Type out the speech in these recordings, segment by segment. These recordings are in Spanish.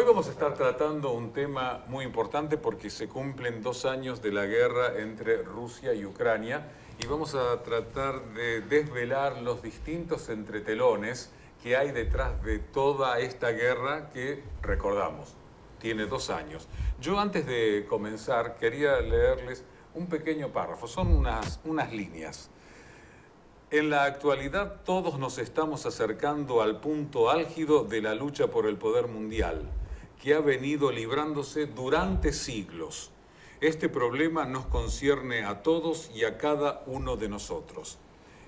Hoy vamos a estar tratando un tema muy importante porque se cumplen 2 años de la guerra entre Rusia y Ucrania y vamos a tratar de desvelar los distintos entretelones que hay detrás de toda esta guerra que, recordamos, tiene 2 años. Yo antes de comenzar quería leerles un pequeño párrafo, son unas líneas. En la actualidad todos nos estamos acercando al punto álgido de la lucha por el poder mundial, que ha venido librándose durante siglos. Este problema nos concierne a todos y a cada uno de nosotros.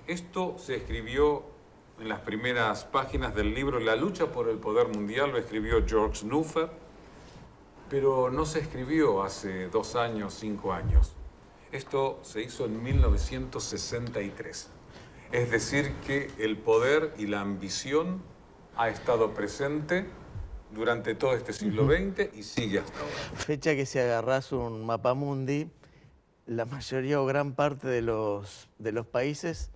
Esto se escribió en las primeras páginas del libro La lucha por el poder mundial, lo escribió George Nuffer, pero no se escribió hace 2 años, 5 años. Esto se hizo en 1963. Es decir, que el poder y la ambición ha estado presente durante todo este siglo XX y sigue hasta ahora. Fecha que si agarrás un mapamundi, la mayoría o gran parte de los países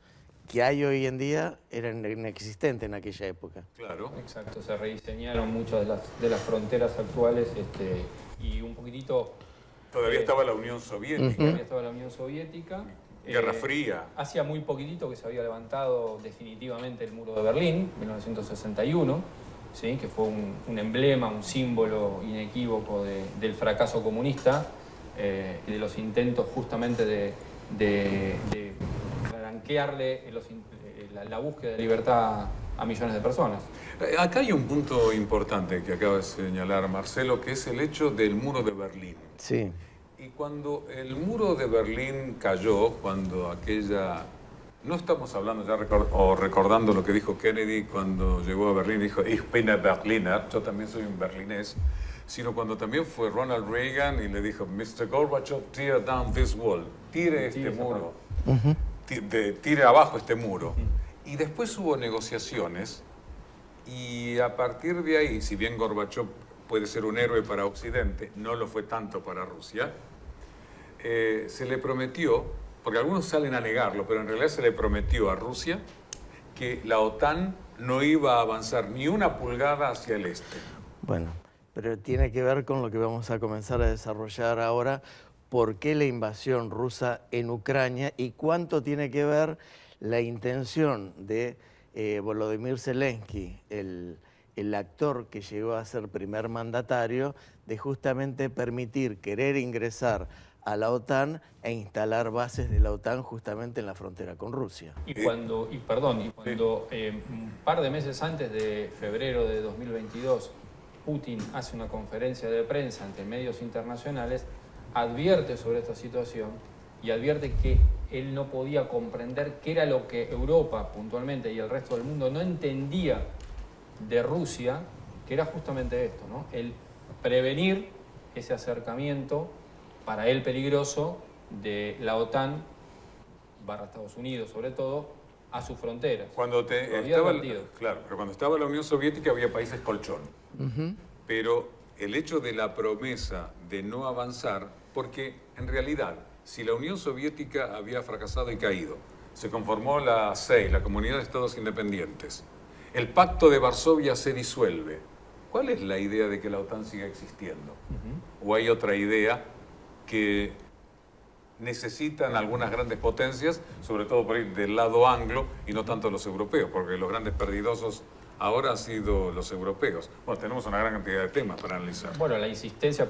que hay hoy en día eran inexistentes en aquella época. Claro. Exacto, se rediseñaron muchas de las fronteras actuales y un poquitito... Todavía estaba la Unión Soviética. Todavía estaba la Unión Soviética. Guerra Fría. Hacía muy poquitito que se había levantado definitivamente el muro de Berlín, 1961, ¿sí? Que fue un emblema, un símbolo inequívoco del fracaso comunista y de los intentos justamente de blanquearle la búsqueda de libertad a millones de personas. Acá hay un punto importante que acaba de señalar Marcelo, que es el hecho del muro de Berlín. Sí. Y cuando el muro de Berlín cayó, cuando aquella... No estamos hablando ya recordando lo que dijo Kennedy cuando llegó a Berlín, dijo, Ich bin ein Berliner, yo también soy un berlinés, sino cuando también fue Ronald Reagan y le dijo, Mr. Gorbachev, tear down this wall, tire este muro, tire abajo este muro. Y después hubo negociaciones y a partir de ahí, si bien Gorbachev puede ser un héroe para Occidente, no lo fue tanto para Rusia, se le prometió, porque algunos salen a negarlo, pero en realidad se le prometió a Rusia que la OTAN no iba a avanzar ni una pulgada hacia el este. Bueno, pero tiene que ver con lo que vamos a comenzar a desarrollar ahora, por qué la invasión rusa en Ucrania y cuánto tiene que ver la intención de Volodymyr Zelensky, el actor que llegó a ser primer mandatario, de justamente permitir, querer ingresar a la OTAN e instalar bases de la OTAN justamente en la frontera con Rusia. Y cuando un par de meses antes de febrero de 2022, Putin hace una conferencia de prensa ante medios internacionales, advierte sobre esta situación y advierte que él no podía comprender qué era lo que Europa puntualmente y el resto del mundo no entendía de Rusia, que era justamente esto, ¿no? El prevenir ese acercamiento para él peligroso de la OTAN, Estados Unidos sobre todo, a sus fronteras. Claro, pero cuando estaba la Unión Soviética había países colchón. Pero el hecho de la promesa de no avanzar, porque en realidad, si la Unión Soviética había fracasado y caído, se conformó la CEI, la Comunidad de Estados Independientes, el Pacto de Varsovia se disuelve, ¿cuál es la idea de que la OTAN siga existiendo? ¿O hay otra idea que necesitan algunas grandes potencias, sobre todo por ir del lado anglo y no tanto los europeos, porque los grandes perdidosos ahora han sido los europeos? Bueno, tenemos una gran cantidad de temas para analizar. Bueno, la insistencia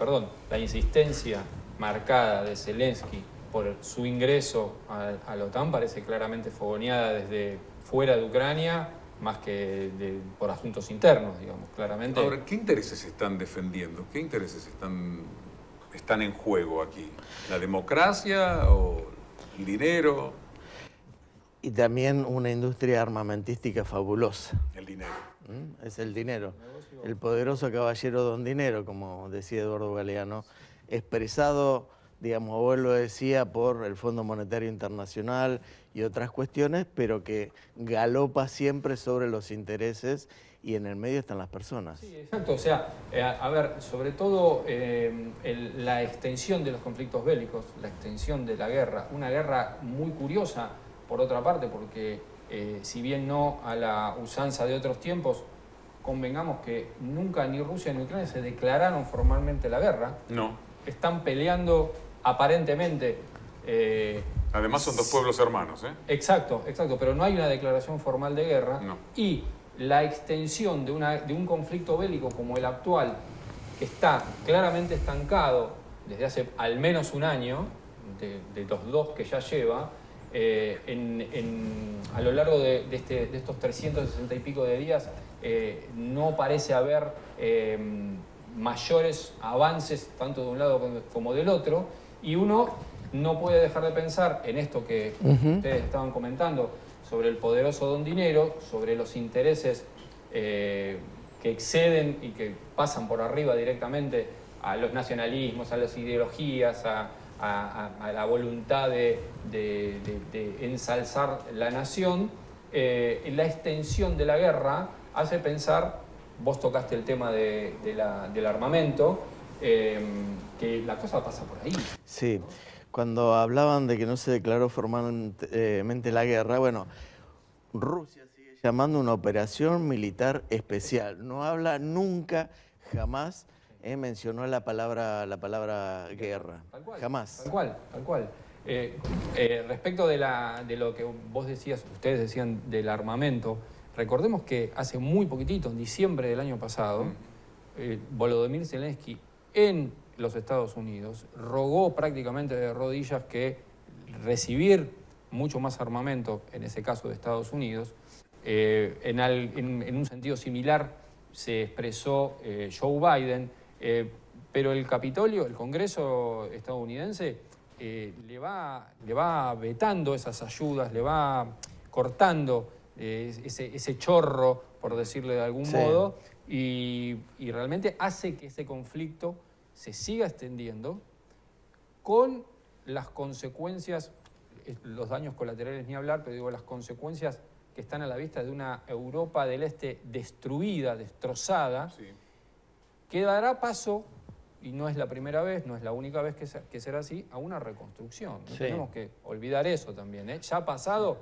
marcada de Zelensky por su ingreso a la OTAN parece claramente fogoneada desde fuera de Ucrania, más que por asuntos internos, digamos, claramente. Ahora, ¿qué intereses se están defendiendo? ¿Qué intereses están en juego aquí? ¿La democracia o el dinero? Y también una industria armamentística fabulosa. El dinero. Es el dinero. El poderoso caballero don dinero, como decía Eduardo Galeano, expresado, digamos, vos lo decía, por el Fondo Monetario Internacional y otras cuestiones, pero que galopa siempre sobre los intereses y en el medio están las personas. Sí, exacto. O sea, a ver, sobre todo la extensión de los conflictos bélicos, la extensión de la guerra, una guerra muy curiosa, por otra parte, porque si bien no a la usanza de otros tiempos, convengamos que nunca ni Rusia ni Ucrania se declararon formalmente la guerra. No. Están peleando aparentemente. Además son dos pueblos hermanos, ¿eh? Exacto, pero no hay una declaración formal de guerra. No. Y la extensión de un conflicto bélico como el actual, que está claramente estancado desde hace al menos un año, de los dos que ya lleva, a lo largo de estos 360 y pico de días, no parece haber mayores avances tanto de un lado como del otro, y uno no puede dejar de pensar en esto que ustedes estaban comentando sobre el poderoso don dinero, sobre los intereses que exceden y que pasan por arriba directamente a los nacionalismos, a las ideologías, a la voluntad de ensalzar la nación. La extensión de la guerra hace pensar, vos tocaste el tema del armamento, que la cosa pasa por ahí. Sí, cuando hablaban de que no se declaró formalmente la guerra, bueno, Rusia sigue llamando una operación militar especial. No habla nunca, jamás mencionó la palabra guerra. Tal cual, Jamás. Tal cual. Respecto de lo que vos decías, ustedes decían del armamento, recordemos que hace muy poquitito, en diciembre del año pasado, Volodymyr Zelensky en los Estados Unidos rogó prácticamente de rodillas que recibir mucho más armamento, en ese caso de Estados Unidos, en un sentido similar se expresó Joe Biden, pero el Capitolio, el Congreso estadounidense, le va vetando esas ayudas, le va cortando ese chorro, por decirle de algún modo, y realmente hace que ese conflicto se siga extendiendo con las consecuencias, los daños colaterales ni hablar, pero digo las consecuencias que están a la vista de una Europa del Este destruida, destrozada, que dará paso, y no es la primera vez, no es la única vez que será así, a una reconstrucción. No tenemos que olvidar eso también, ¿eh? Ya ha pasado,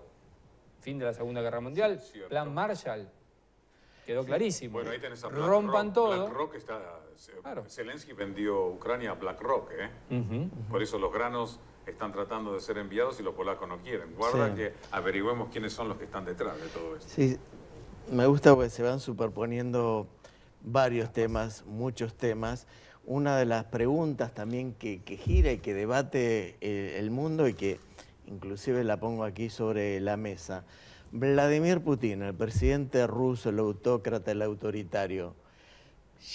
fin de la Segunda Guerra Mundial, Plan Marshall, quedó clarísimo. Bueno, ahí tenés a Rompan todo. BlackRock está... Claro. Zelensky vendió Ucrania a BlackRock, ¿eh? Por eso los granos están tratando de ser enviados y los polacos no quieren. Guarda que averigüemos quiénes son los que están detrás de todo esto. Sí, me gusta porque se van superponiendo varios temas, muchos temas. Una de las preguntas también que gira y que debate el mundo y que inclusive la pongo aquí sobre la mesa. Vladimir Putin, el presidente ruso, el autócrata, el autoritario,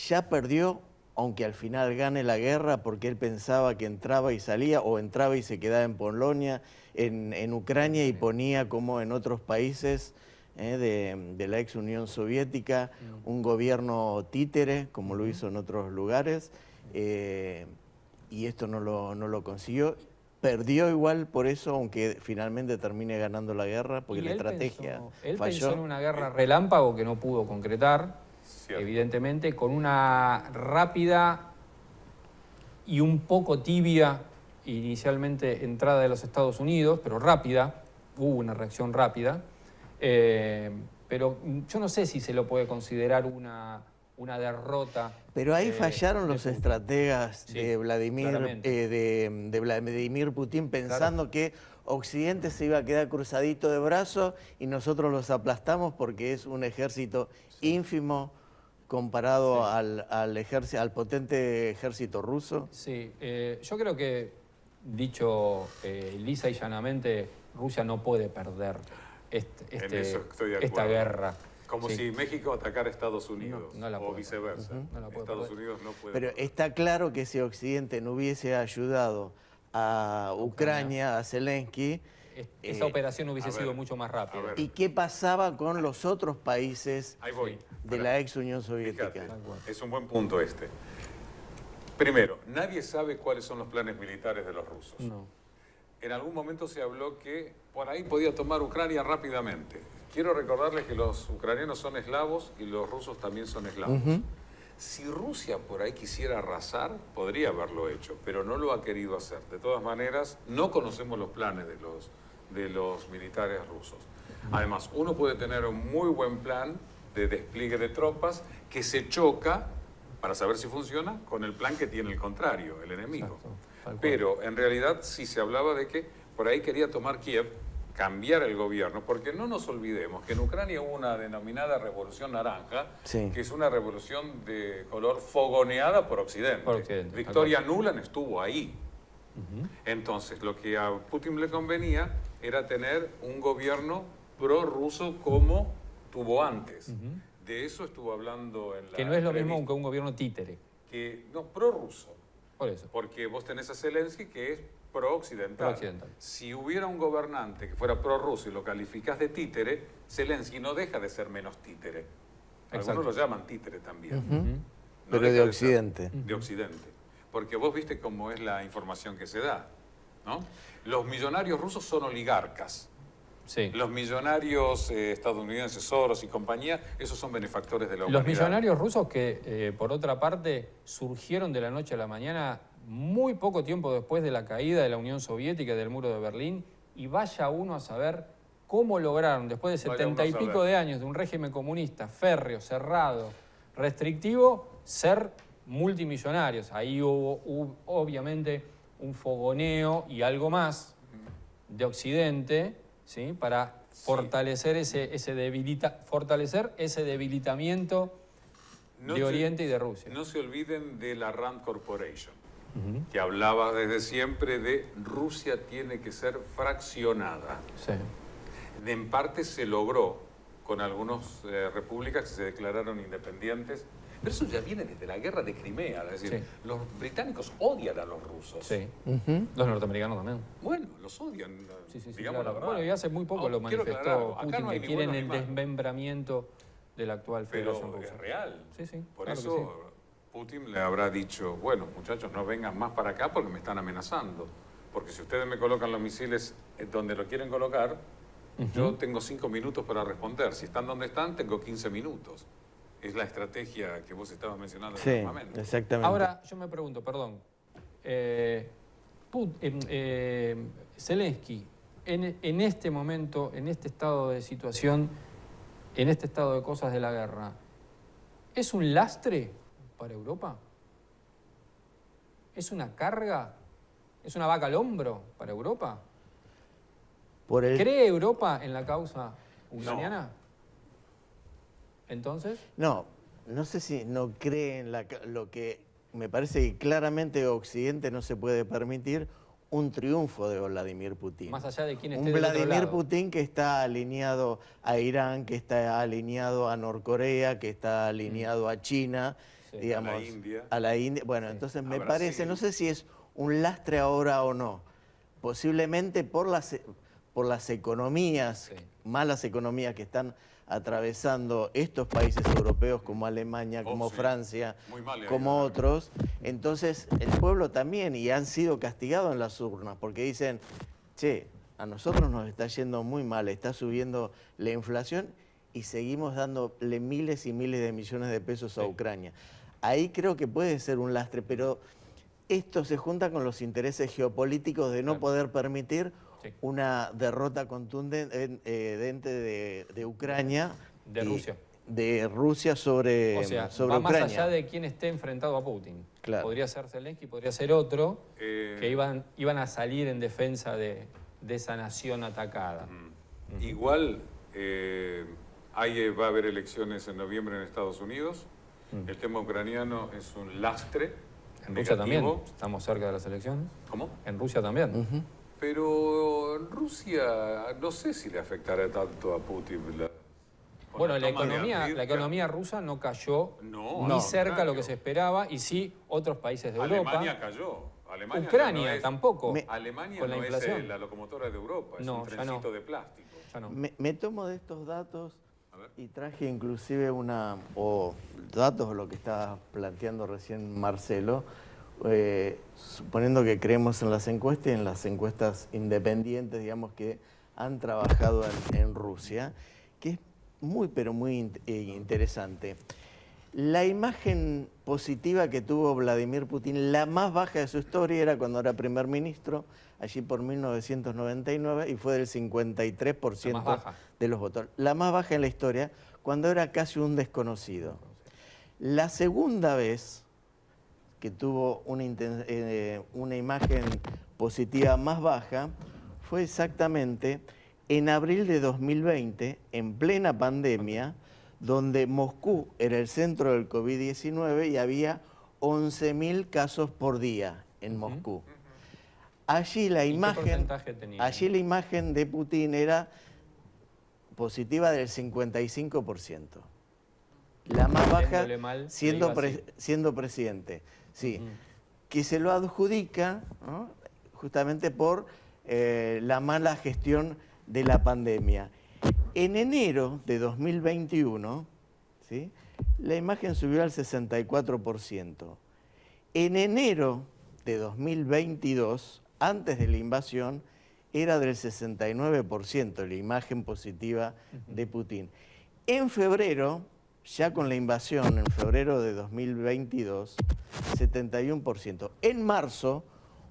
ya perdió, aunque al final gane la guerra, porque él pensaba que entraba y salía, o entraba y se quedaba en Polonia, en Ucrania, y ponía, como en otros países de la ex Unión Soviética, un gobierno títere, como lo hizo en otros lugares, y esto no lo consiguió. Perdió igual por eso, aunque finalmente termine ganando la guerra, porque la estrategia él falló. Pensó en una guerra relámpago que no pudo concretar, evidentemente, con una rápida y un poco tibia inicialmente entrada de los Estados Unidos, pero rápida, hubo una reacción rápida, pero yo no sé si se lo puede considerar una derrota. Pero ahí fallaron los estrategas de Vladimir Putin, pensando que Occidente se iba a quedar cruzadito de brazos y nosotros los aplastamos porque es un ejército ínfimo comparado al potente ejército ruso. Sí, yo creo que, dicho lisa y llanamente, Rusia no puede perder esta guerra. Como si México atacara a Estados Unidos, o viceversa. Estados Unidos no puede. Pero está claro que si Occidente no hubiese ayudado a Ucrania, a Zelensky, esa operación hubiese sido mucho más rápida. ¿Y qué pasaba con los otros países de la ex Unión Soviética? Fíjate, es un buen punto este. Primero, nadie sabe cuáles son los planes militares de los rusos. No. En algún momento se habló que por ahí podía tomar Ucrania rápidamente. Quiero recordarles que los ucranianos son eslavos y los rusos también son eslavos. Si Rusia por ahí quisiera arrasar, podría haberlo hecho, pero no lo ha querido hacer. De todas maneras, no conocemos los planes de los militares rusos. Además, uno puede tener un muy buen plan, de despliegue de tropas que se choca, para saber si funciona, con el plan que tiene el contrario, el enemigo. Exacto, tal cual. Pero en realidad sí se hablaba de que por ahí quería tomar Kiev, cambiar el gobierno, porque no nos olvidemos que en Ucrania hubo una denominada Revolución Naranja, Sí. que es una revolución de color fogoneada por Occidente. Por Occidente, Victoria Nuland estuvo ahí. Entonces, lo que a Putin le convenía era tener un gobierno prorruso como tuvo antes. De eso estuvo hablando en la Que no es lo mismo entrevista, que un gobierno títere. no, prorruso. Por eso. Porque vos tenés a Zelensky que es pro-occidental. Pro-occidental. Si hubiera un gobernante que fuera prorruso y lo calificás de títere, Zelensky no deja de ser menos títere. Exacto. Algunos lo llaman títere también. No Pero deja de ser Occidente. de Occidente. Porque vos viste cómo es la información que se da, ¿no? Los millonarios rusos son oligarcas. Sí. Los millonarios estadounidenses, Soros y compañía, esos son benefactores de la Los humanidad. millonarios rusos que, por otra parte, surgieron de la noche a la mañana muy poco tiempo después de la caída de la Unión Soviética y del muro de Berlín, y vaya uno a saber cómo lograron, después de Vaya uno 70 a y pico saber. de años de un régimen comunista férreo, cerrado, restrictivo, ser multimillonarios. Ahí hubo obviamente un fogoneo y algo más de Occidente, ¿sí? Para fortalecer fortalecer ese debilitamiento No de se- Oriente y de Rusia. No se olviden de la Rand Corporation, que hablaba desde siempre de Rusia tiene que ser fraccionada. Sí. En parte se logró con algunas repúblicas que se declararon independientes, pero eso ya viene desde la guerra de Crimea, es decir, Sí. los británicos odian a los rusos. Sí. Ujú. Los norteamericanos también. Bueno, los odian, Sí, sí, sí, digamos claro. la verdad. Bueno, y hace muy poco lo quiero manifestó aclararlo, acá Putin, no hay que ni quieren bueno el ni malo. desmembramiento de la actual Pero Federación Rusa. es real. Sí, sí, Por claro que eso Putin le habrá dicho, bueno, muchachos, no vengan más para acá porque me están amenazando. Porque si ustedes me colocan los misiles donde lo quieren colocar, yo tengo 5 minutos para responder. Si están donde están, tengo 15 minutos. Es la estrategia que vos estabas mencionando Sí, últimamente. exactamente. Ahora, yo me pregunto, perdón, Zelensky, en este momento, en este estado de situación, en este estado de cosas de la guerra, ¿es un lastre para Europa? ¿Es una carga? ¿Es una vaca al hombro para Europa? Por el... ¿Cree Europa en la causa ucraniana? Entonces, No, no sé si no cree en lo que me parece que claramente Occidente no se puede permitir un triunfo de Vladimir Putin. más allá de quién esté Un del otro Vladimir lado. Putin que está alineado a Irán, que está alineado a Norcorea, que está alineado a China, Sí. digamos, A la India. a la India. Bueno, Sí. entonces A me Brasil. parece, no sé si es un lastre ahora o no. Posiblemente por las economías, Sí. malas economías que están atravesando estos países europeos como Alemania, como sí. Francia, Muy mal le ha como ido. otros. Entonces el pueblo también, y han sido castigados en las urnas, porque dicen, che, a nosotros nos está yendo muy mal, está subiendo la inflación y seguimos dándole miles y miles de millones de pesos a Sí. Ucrania. Ahí creo que puede ser un lastre, pero esto se junta con los intereses geopolíticos de no Claro. poder permitir Sí. una derrota contundente de Ucrania. De y Rusia. De Rusia sobre, O sea, sobre va más Ucrania. allá de quién esté enfrentado a Putin. Claro. Podría ser Zelensky, podría ser otro, Eh, que iban a salir en defensa de esa nación atacada. Igual va a haber elecciones en noviembre en Estados Unidos. El tema ucraniano es un lastre. En Rusia también, negativo. estamos cerca de las elecciones. ¿Cómo? En Rusia también. Ujú. Pero en Rusia no sé si le afectará tanto a Putin. Con Bueno, la toma de economía Avdiivka. rusa no cayó No, ni al cerca de lo que contrario. se esperaba, y sí otros países de Europa. Alemania cayó. Alemania Ucrania ya no es- tampoco. Alemania con la no inflación. es la locomotora de Europa, es No, un ya trencito no. de plástico. Ya no. Me tomo de estos datos A ver. y traje inclusive datos de lo que estaba planteando recién Marcelo, suponiendo que creemos en las encuestas y en las encuestas independientes, digamos, que han trabajado en Rusia, que es muy, pero muy interesante. La imagen positiva que tuvo Vladimir Putin, la más baja de su historia, era cuando era primer ministro, allí por 1999, y fue del 53% de los votos. La más baja en la historia, cuando era casi un desconocido. La segunda vez que tuvo una imagen positiva más baja fue exactamente en abril de 2020, en plena pandemia, donde Moscú era el centro del COVID-19 y había 11.000 casos por día en Moscú. Allí la imagen de Putin era positiva del 55%. La más baja siendo presidente. Sí. Que se lo adjudica, ¿no?, justamente por la mala gestión de la pandemia. En enero de 2021, ¿sí?, la imagen subió al 64%. En enero de 2022, antes de la invasión, era del 69% la imagen positiva de Putin. En febrero, ya con la invasión, en febrero de 2022, 71%. En marzo,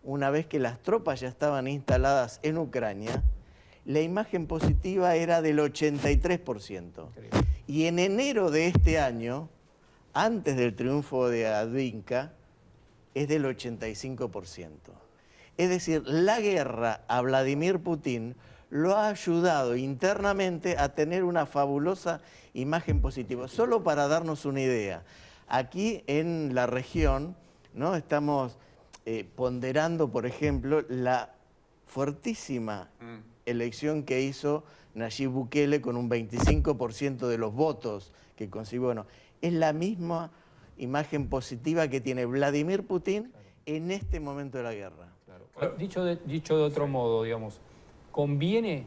una vez que las tropas ya estaban instaladas en Ucrania, la imagen positiva era del 83%. Y en enero de este año, antes del triunfo de Avdiivka, es del 85%. Es decir, la guerra a Vladimir Putin lo ha ayudado internamente a tener una fabulosa imagen positiva. Solo para darnos una idea, aquí en la región, ¿no?, estamos ponderando, por ejemplo, la fuertísima elección que hizo Nayib Bukele con un 25% de los votos que consiguió. Bueno, es la misma imagen positiva que tiene Vladimir Putin en este momento de la guerra. Claro. Dicho de otro modo, digamos, ¿conviene,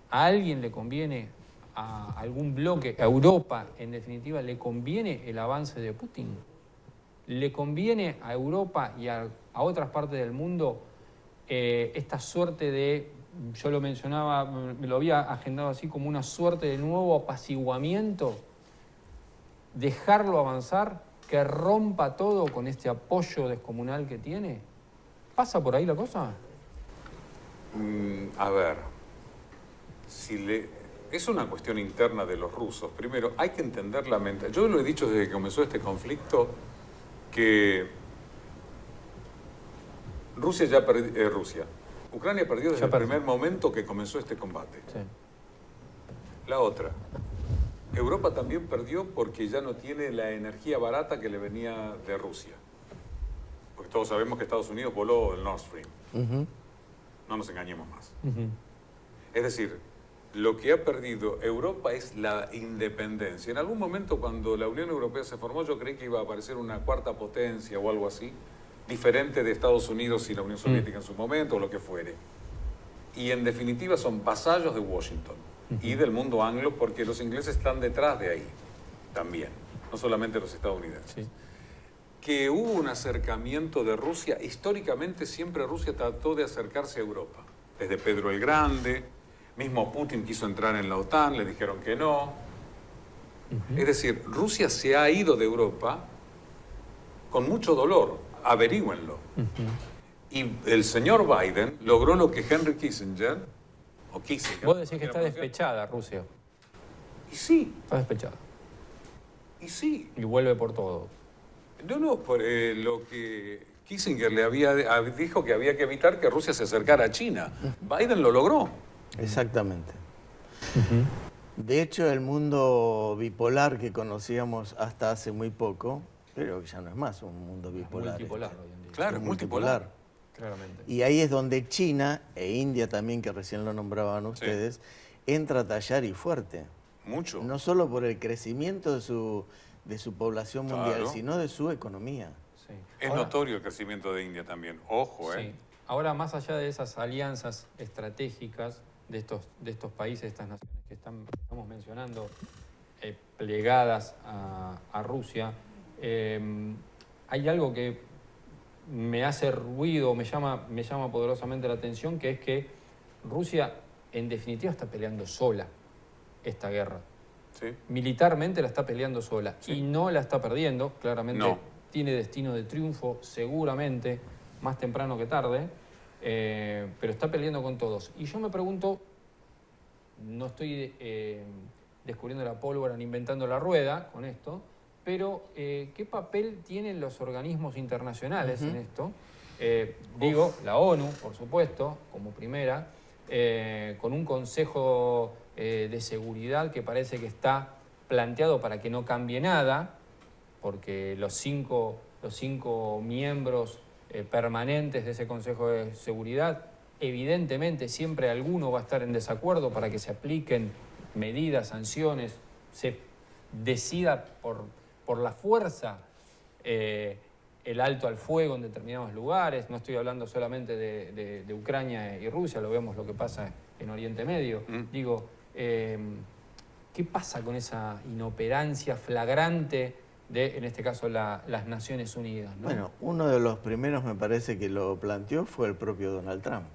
a alguien le conviene, a algún bloque, a Europa, en definitiva, le conviene el avance de Putin? ¿Le conviene a Europa y a otras partes del mundo esta suerte de, yo lo mencionaba, me lo había agendado así, como una suerte de nuevo apaciguamiento? ¿Dejarlo avanzar, que rompa todo con este apoyo descomunal que tiene? ¿Pasa por ahí la cosa? A ver, es una cuestión interna de los rusos. Primero, hay que entender la mente. Yo lo he dicho desde que comenzó este conflicto, que Ucrania perdió desde el primer momento que comenzó este combate. Sí. La otra, Europa también perdió porque ya no tiene la energía barata que le venía de Rusia. Porque todos sabemos que Estados Unidos voló el Nord Stream. No nos engañemos más. Es decir, lo que ha perdido Europa es la independencia. En algún momento, cuando la Unión Europea se formó, yo creí que iba a aparecer una cuarta potencia o algo así, diferente de Estados Unidos y la Unión Soviética en su momento, o lo que fuere. Y en definitiva son vasallos de Washington y del mundo anglo, porque los ingleses están detrás de ahí también, no solamente los estadounidenses. Sí. Que hubo un acercamiento de Rusia, históricamente siempre Rusia trató de acercarse a Europa, desde Pedro el Grande, mismo Putin quiso entrar en la OTAN, le dijeron que no. Es decir, Rusia se ha ido de Europa con mucho dolor, averígüenlo. Y el señor Biden logró lo que Henry Kissinger, Vos decís que está despechada Rusia. Y sí. Está despechada. Y sí. Y vuelve por todo. No, por lo que Kissinger dijo que había que evitar que Rusia se acercara a China. Biden lo logró. Exactamente. De hecho, el mundo bipolar que conocíamos hasta hace muy poco, creo que ya no es más un mundo bipolar. Multipolar hoy en día. Claro, es multipolar. Claramente. Y ahí es donde China e India también, que recién lo nombraban ustedes, entra a tallar y fuerte. Mucho. No solo por el crecimiento de su población mundial, sino de su economía. Sí. Es notorio el crecimiento de India también. Ojo, sí. Ahora, más allá de esas alianzas estratégicas de estos países, estas naciones que estamos mencionando, plegadas a Rusia, hay algo que me hace ruido, me llama poderosamente la atención, que es que Rusia, en definitiva, está peleando sola esta guerra. Sí. Militarmente la está peleando sola. Sí. Y no la está perdiendo, claramente. tiene destino de triunfo seguramente, más temprano que tarde, pero está peleando con todos. Y yo me pregunto, no estoy descubriendo la pólvora ni inventando la rueda con esto, pero ¿qué papel tienen los organismos internacionales en esto? Digo, la ONU, por supuesto, como primera, con un Consejo de Seguridad que parece que está planteado para que no cambie nada, porque los cinco miembros permanentes de ese Consejo de Seguridad, evidentemente siempre alguno va a estar en desacuerdo para que se apliquen medidas, sanciones, se decida por la fuerza el alto al fuego en determinados lugares. No estoy hablando solamente de Ucrania y Rusia, lo vemos lo que pasa en Oriente Medio. Digo, ¿qué pasa con esa inoperancia flagrante de, en este caso, las Naciones Unidas, ¿no? Bueno, uno de los primeros me parece que lo planteó fue el propio Donald Trump.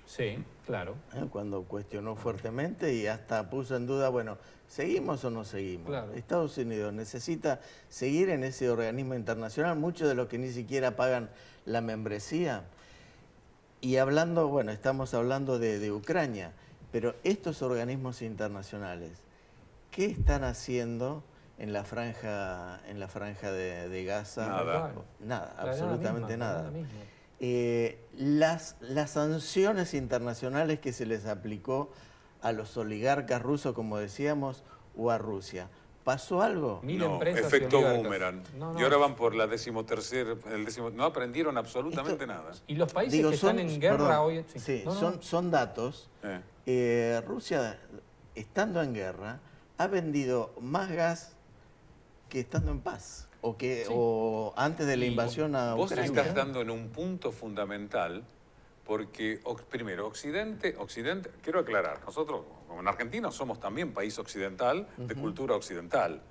Sí, claro. Cuando cuestionó fuertemente y hasta puso en duda, bueno, ¿seguimos o no seguimos? Claro. Estados Unidos necesita seguir en ese organismo internacional, muchos de los que ni siquiera pagan la membresía. Y hablando, bueno, estamos hablando de Ucrania, pero estos organismos internacionales, ¿qué están haciendo en la franja de Gaza? Nada. Nada, absolutamente nada. misma. Las sanciones internacionales que se les aplicó a los oligarcas rusos, como decíamos, o a Rusia, ¿pasó algo? Mil No, empresas y efecto oligarcas. boomerang. No. Y ahora van por la 13ª, no aprendieron absolutamente nada. Y los países que están en guerra perdón, hoy... sí, No. son datos. Rusia, estando en guerra, ha vendido más gas que estando en paz. O antes de la invasión a Vos Ucrania. estás dando en un punto fundamental porque, primero, Occidente, quiero aclarar, nosotros como en Argentina somos también país occidental, de cultura occidental,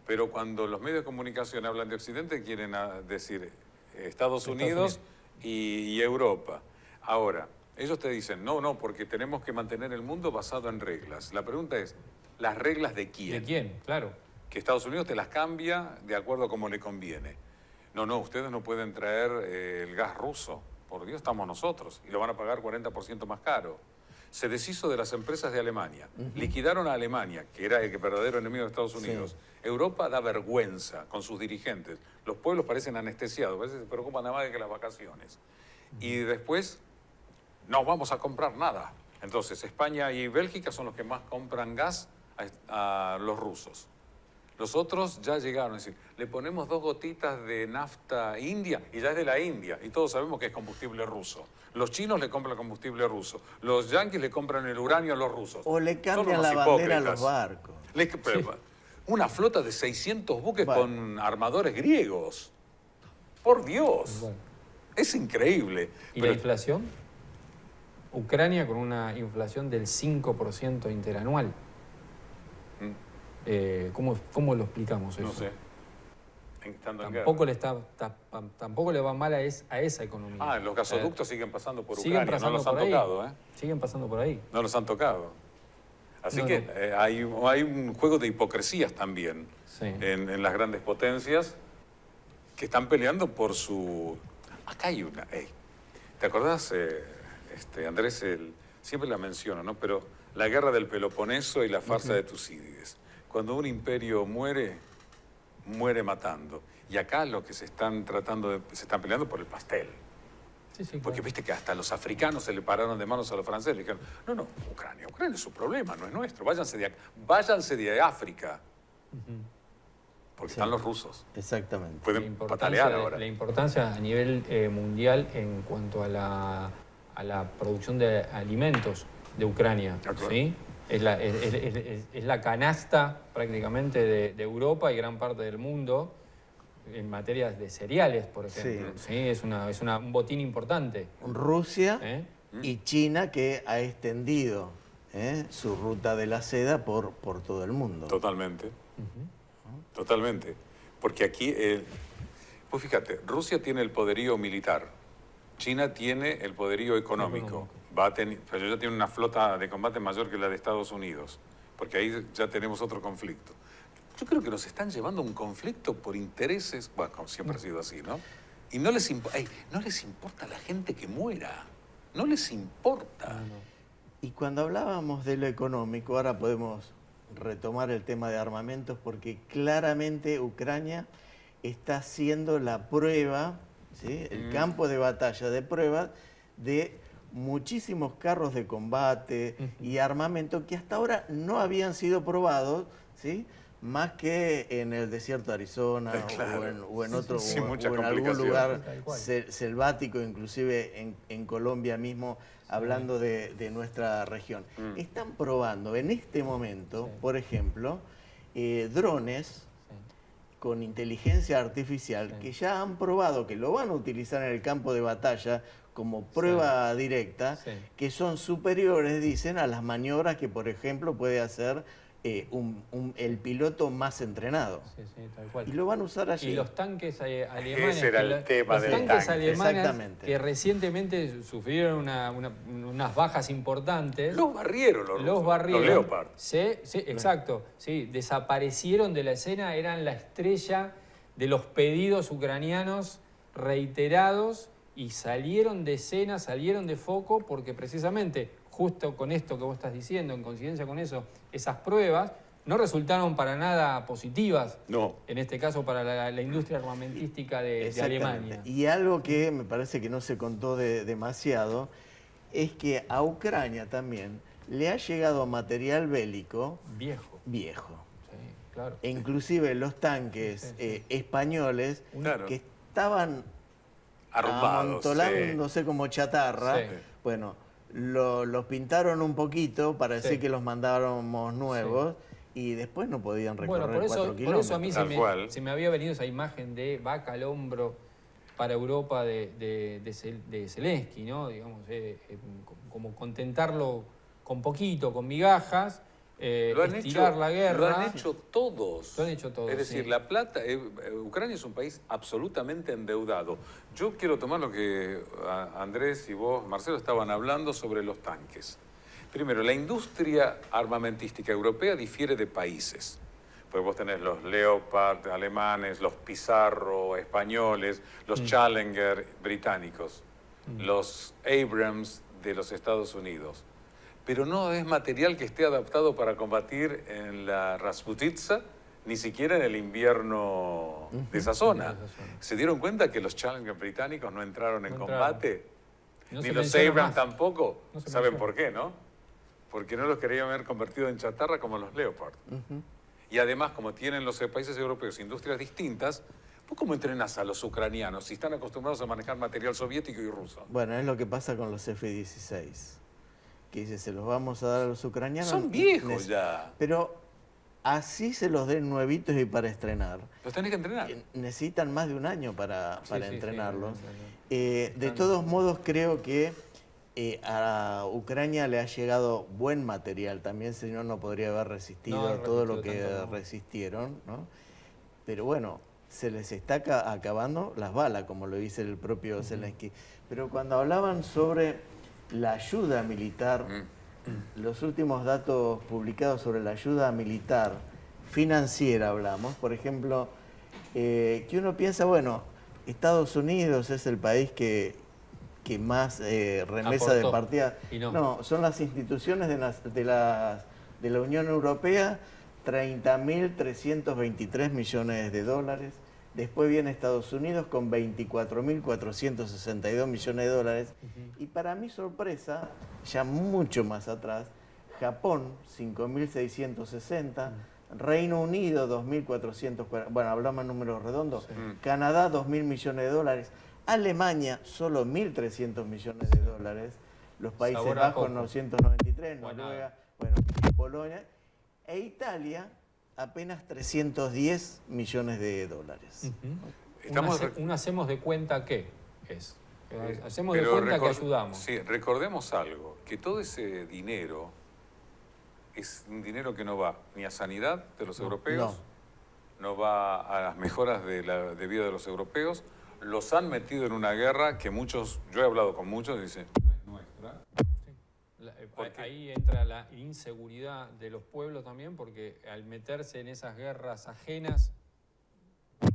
pero cuando los medios de comunicación hablan de Occidente quieren decir Estados Unidos y Europa. Ahora, ellos te dicen, no, porque tenemos que mantener el mundo basado en reglas. La pregunta es, ¿las reglas de quién? ¿De quién? Claro. Que Estados Unidos te las cambia de acuerdo a como le conviene. No, ustedes no pueden traer el gas ruso. Por Dios, estamos nosotros. Y lo van a pagar 40% más caro. Se deshizo de las empresas de Alemania. Liquidaron a Alemania, que era el verdadero enemigo de Estados Unidos. Sí. Europa da vergüenza con sus dirigentes. Los pueblos parecen anestesiados. A veces se preocupan nada más que las vacaciones. Y después, no vamos a comprar nada. Entonces, España y Bélgica son los que más compran gas a los rusos. Los otros ya llegaron, es decir, le ponemos 2 gotitas de nafta india y ya es de la India y todos sabemos que es combustible ruso. Los chinos le compran combustible ruso, los yanquis le compran el uranio a los rusos. O le cambian la bandera a los barcos. Una flota de 600 buques con armadores griegos. Por Dios, es increíble. ¿Y la inflación? Ucrania con una inflación del 5% interanual. ¿Cómo lo explicamos eso? No sé. Tampoco le va mal a esa economía. Los gasoductos siguen pasando por Ucrania, no los han tocado. Siguen pasando por ahí. No los han tocado. Así que hay un juego de hipocresías también en las grandes potencias que están peleando por su... Acá hay una... ¿Te acordás, Andrés? Siempre la menciono, ¿no? Pero la guerra del Peloponeso y la farsa de Tucídides. Cuando un imperio muere matando. Y acá lo que se están peleando por el pastel. Porque viste que hasta los africanos se le pararon de manos a los franceses. Le dijeron, no, Ucrania es su problema, no es nuestro. Váyanse de África. Porque están los rusos. Exactamente. Pueden patalear ahora. La importancia a nivel mundial en cuanto a la producción de alimentos de Ucrania. ¿Sí? Es la canasta prácticamente de Europa y gran parte del mundo en materia de cereales, por ejemplo. Sí. Es un botín importante. Rusia y China, que ha extendido su ruta de la seda por todo el mundo. Totalmente. Totalmente. Porque aquí, pues fíjate, Rusia tiene el poderío militar, China tiene el poderío económico. Pero ya tiene una flota de combate mayor que la de Estados Unidos, porque ahí ya tenemos otro conflicto. Yo creo que nos están llevando a un conflicto por intereses, bueno, como siempre ha sido así, ¿no? Y no les importa a la gente que muera, no les importa. Y cuando hablábamos de lo económico, ahora podemos retomar el tema de armamentos, porque claramente Ucrania está haciendo la prueba, ¿sí? El campo de batalla de prueba de muchísimos carros de combate y armamento que hasta ahora no habían sido probados, ¿sí? Más que en el desierto de Arizona o en otro, sí, o en algún lugar selvático, inclusive en Colombia mismo, hablando de nuestra región. Están probando en este momento, por ejemplo, drones con inteligencia artificial que ya han probado que lo van a utilizar en el campo de batalla como prueba directa, que son superiores, dicen, a las maniobras que, por ejemplo, puede hacer el piloto más entrenado. Tal cual. Y lo van a usar allí. Y los tanques alemanes, Ese era el tema del tanque. tanques alemanes Exactamente. que recientemente sufrieron unas bajas importantes. Los barrieron los rusos, Los barrieron. los Leopard. Sí, exacto. Sí, desaparecieron de la escena, eran la estrella de los pedidos ucranianos reiterados y salieron de escena, salieron de foco porque precisamente, justo con esto que vos estás diciendo, en coincidencia con eso, esas pruebas no resultaron para nada positivas, en este caso para la industria armamentística de Alemania. Y algo que me parece que no se contó demasiado es que a Ucrania también le ha llegado material bélico viejo. Sí, claro. E inclusive los tanques españoles que estaban arrumbados, amontolándose como chatarra, bueno, los pintaron un poquito para decir que los mandáramos nuevos y después no podían recorrer 4 kilómetros. Por eso a mí se me había venido esa imagen de vaca al hombro para Europa de Zelensky, ¿no? Digamos, como contentarlo con poquito, con migajas, estirar la guerra. Lo han hecho todos. Lo han hecho todos. Es decir, la plata, Ucrania es un país absolutamente endeudado. Yo quiero tomar lo que Andrés y vos, Marcelo, estaban hablando sobre los tanques. Primero, la industria armamentística europea difiere de países. Porque vos tenés los Leopard alemanes, los Pizarro españoles, los Challenger británicos, los Abrams de los Estados Unidos. Pero no es material que esté adaptado para combatir en la Rasputitsa, ni siquiera en el invierno de esa zona. ¿Se dieron cuenta que los Challenger británicos no entraron en combate? Ni los Abrams tampoco. ¿Saben por qué, no? Porque no los querían haber convertido en chatarra como los Leopard. Y además, como tienen los países europeos industrias distintas, ¿vos cómo entrenas a los ucranianos si están acostumbrados a manejar material soviético y ruso? Bueno, es lo que pasa con los F-16. Que dice, se los vamos a dar a los ucranianos. Son viejos ya. Pero así se los den nuevitos y para estrenar. Los tenés que entrenar. Necesitan más de un año para entrenarlos. De todos modos, creo que a Ucrania le ha llegado buen material también, si no, no podría haber resistido todo lo que resistieron, ¿no? Pero bueno, se les está acabando las balas, como lo dice el propio Zelensky. Pero cuando hablaban sobre la ayuda militar, los últimos datos publicados sobre la ayuda militar financiera hablamos, por ejemplo, que uno piensa, bueno, Estados Unidos es el país que más remesa aportó de partida. No, son las instituciones de la Unión Europea, 30.323 millones de dólares. Después viene Estados Unidos con 24.462 millones de dólares. Y para mi sorpresa, ya mucho más atrás, Japón, 5.660, Reino Unido, 2.440, bueno, hablamos en números redondos, Canadá, 2.000 millones de dólares, Alemania, solo 1.300 millones de dólares, los Países Bajos, 993, Noruega, Polonia, e Italia, apenas 310 millones de dólares. Un hacemos de cuenta que es. Hacemos de cuenta que ayudamos. Sí, recordemos algo, que todo ese dinero es un dinero que no va ni a sanidad de los europeos, no va a las mejoras de vida de los europeos, los han metido en una guerra que muchos, yo he hablado con muchos y dicen, no es nuestra. ahí entra la inseguridad de los pueblos también, porque al meterse en esas guerras ajenas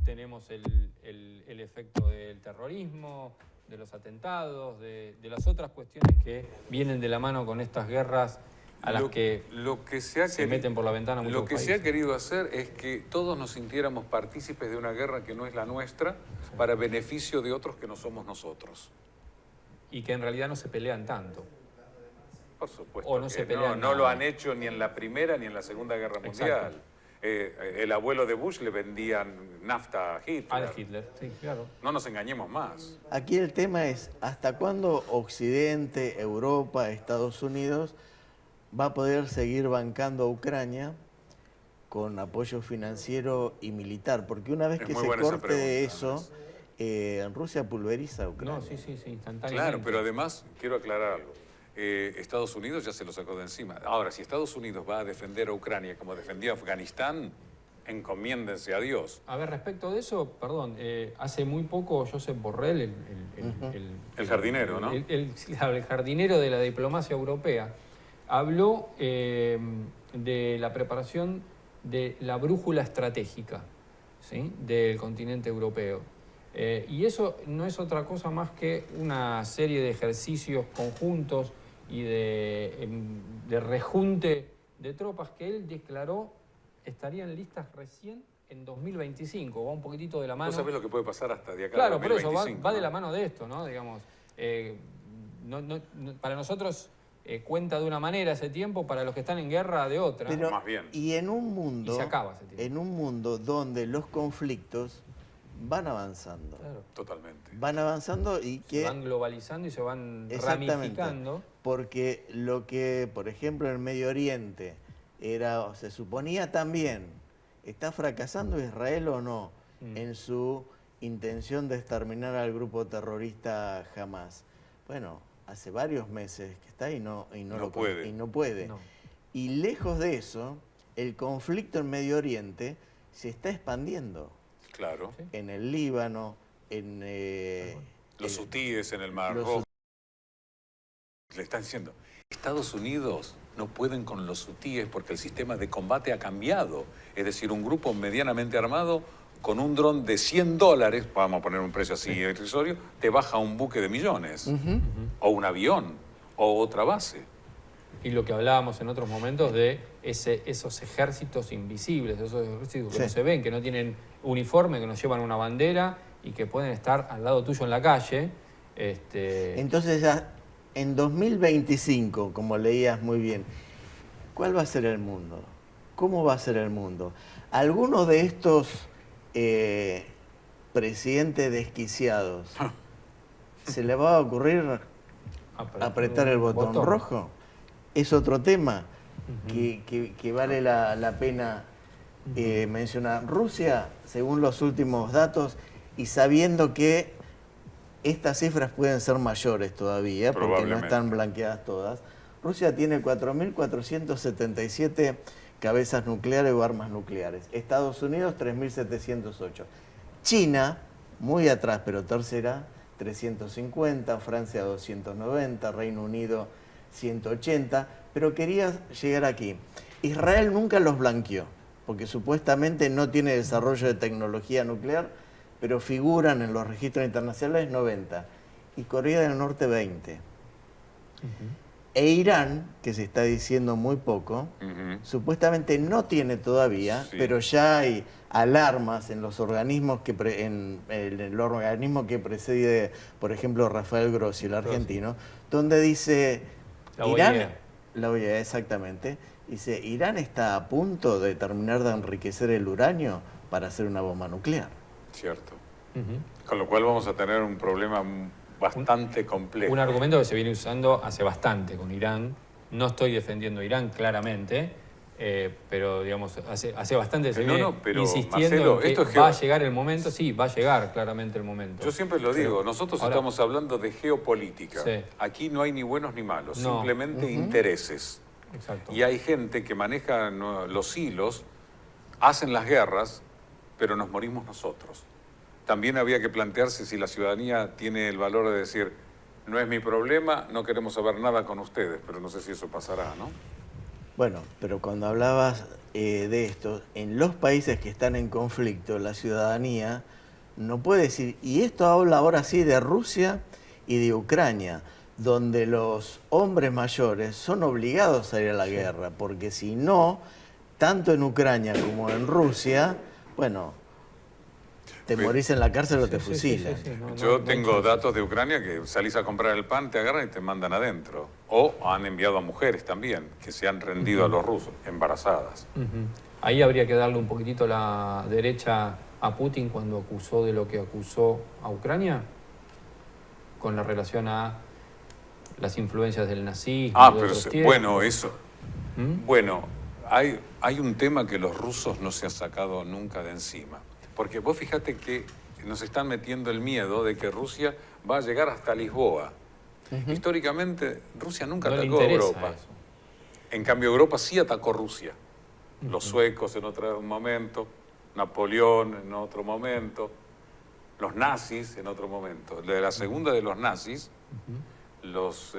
tenemos el efecto del terrorismo, de los atentados, de las otras cuestiones que vienen de la mano con estas guerras a las que se meten por la ventana muchos países. Lo que se ha querido hacer es que todos nos sintiéramos partícipes de una guerra que no es la nuestra, para beneficio de otros que no somos nosotros. Y que en realidad no se pelean tanto. Por supuesto. O no se pelean no lo han hecho ni en la Primera ni en la Segunda Guerra Mundial. El abuelo de Bush le vendían nafta a Hitler. A Hitler, sí, claro. No nos engañemos más. Aquí el tema es, ¿hasta cuándo Occidente, Europa, Estados Unidos va a poder seguir bancando a Ucrania con apoyo financiero y militar? Porque una vez que se corte de eso, Rusia pulveriza a Ucrania. No, sí, instantáneamente. Claro, pero además quiero aclarar algo. Estados Unidos ya se lo sacó de encima. Ahora, si Estados Unidos va a defender a Ucrania como defendió a Afganistán, encomiéndense a Dios. A ver, respecto de eso, perdón, hace muy poco Josep Borrell, el jardinero, ¿no? El jardinero de la diplomacia europea, habló de la preparación de la brújula estratégica, ¿sí?, del continente europeo. Y eso no es otra cosa más que una serie de ejercicios conjuntos y de rejunte de tropas que él declaró estarían listas recién en 2025. Va un poquitito de la mano. ¿Vos sabés lo que puede pasar hasta de acá Claro, a 2025? por eso va de la mano de esto, ¿no? Digamos, para nosotros cuenta de una manera ese tiempo, para los que están en guerra de otra. Pero, más bien. Y en un mundo, y se acaba ese tiempo. En un mundo donde los conflictos van avanzando. Claro. Totalmente. Van avanzando y que... Se van globalizando y se van ramificando. Porque lo que, por ejemplo, en el Medio Oriente se suponía también, ¿está fracasando Israel o no en su intención de exterminar al grupo terrorista Hamas? Bueno, hace varios meses que está y no puede. No. Y lejos de eso, el conflicto en Medio Oriente se está expandiendo. Claro. En el Líbano, en... los hutíes en el Mar Rojo. Le están diciendo, Estados Unidos no pueden con los hutíes porque el sistema de combate ha cambiado. Es decir, un grupo medianamente armado con un dron de $100, vamos a poner un precio así irrisorio, te baja un buque de millones, o un avión, o otra base. Y lo que hablábamos en otros momentos de esos ejércitos invisibles, esos ejércitos que no se ven, que no tienen uniforme, que no llevan una bandera y que pueden estar al lado tuyo en la calle. Entonces ya en 2025, como leías muy bien, ¿cuál va a ser el mundo? ¿Cómo va a ser el mundo? Algunos de estos presidentes desquiciados, ¿se le va a ocurrir apretar el botón rojo? Es otro tema que vale la pena mencionar. Rusia, según los últimos datos, y sabiendo que estas cifras pueden ser mayores todavía, porque no están blanqueadas todas, Rusia tiene 4.477 cabezas nucleares o armas nucleares. Estados Unidos, 3.708. China, muy atrás, pero tercera, 350. Francia, 290. Reino Unido, 180. Pero quería llegar aquí. Israel nunca los blanqueó, porque supuestamente no tiene desarrollo de tecnología nuclear, pero figuran en los registros internacionales 90. Y Corea del Norte, 20. E Irán, que se está diciendo muy poco, supuestamente no tiene todavía, pero ya hay alarmas en los organismos en el organismo que preside, por ejemplo, Rafael Grossi, el argentino, donde dice la OEA, exactamente, dice, Irán está a punto de terminar de enriquecer el uranio para hacer una bomba nuclear. Cierto. Con lo cual vamos a tener un problema bastante complejo. Un argumento que se viene usando hace bastante con Irán. No estoy defendiendo a Irán, claramente, pero digamos, hace bastante se viene insistiendo, Marcelo, en que va a llegar el momento. Sí, va a llegar claramente el momento. Yo siempre lo digo, nosotros estamos hablando de geopolítica. Aquí no hay ni buenos ni malos, simplemente intereses. Exacto. Y hay gente que maneja los hilos, hacen las guerras, pero nos morimos nosotros. También había que plantearse si la ciudadanía tiene el valor de decir, no es mi problema, no queremos saber nada con ustedes, pero no sé si eso pasará, ¿no? Bueno, pero cuando hablabas de esto, en los países que están en conflicto, la ciudadanía no puede decir, y esto habla ahora sí de Rusia y de Ucrania, donde los hombres mayores son obligados a ir a la guerra, porque si no, tanto en Ucrania como en Rusia, bueno, te morís en la cárcel o te fusilan. Yo tengo datos de Ucrania que salís a comprar el pan, te agarran y te mandan adentro. O han enviado a mujeres también, que se han rendido a los rusos, embarazadas. Ahí habría que darle un poquitito la derecha a Putin cuando acusó de lo que acusó a Ucrania, con la relación a las influencias del nazismo. Pero bueno, eso. Bueno, hay un tema que los rusos no se han sacado nunca de encima. Porque vos fíjate que nos están metiendo el miedo de que Rusia va a llegar hasta Lisboa. Históricamente, Rusia nunca atacó a Europa. Eso. En cambio, Europa sí atacó Rusia. Los suecos en otro momento, Napoleón en otro momento, los nazis en otro momento. De la segunda de los nazis, los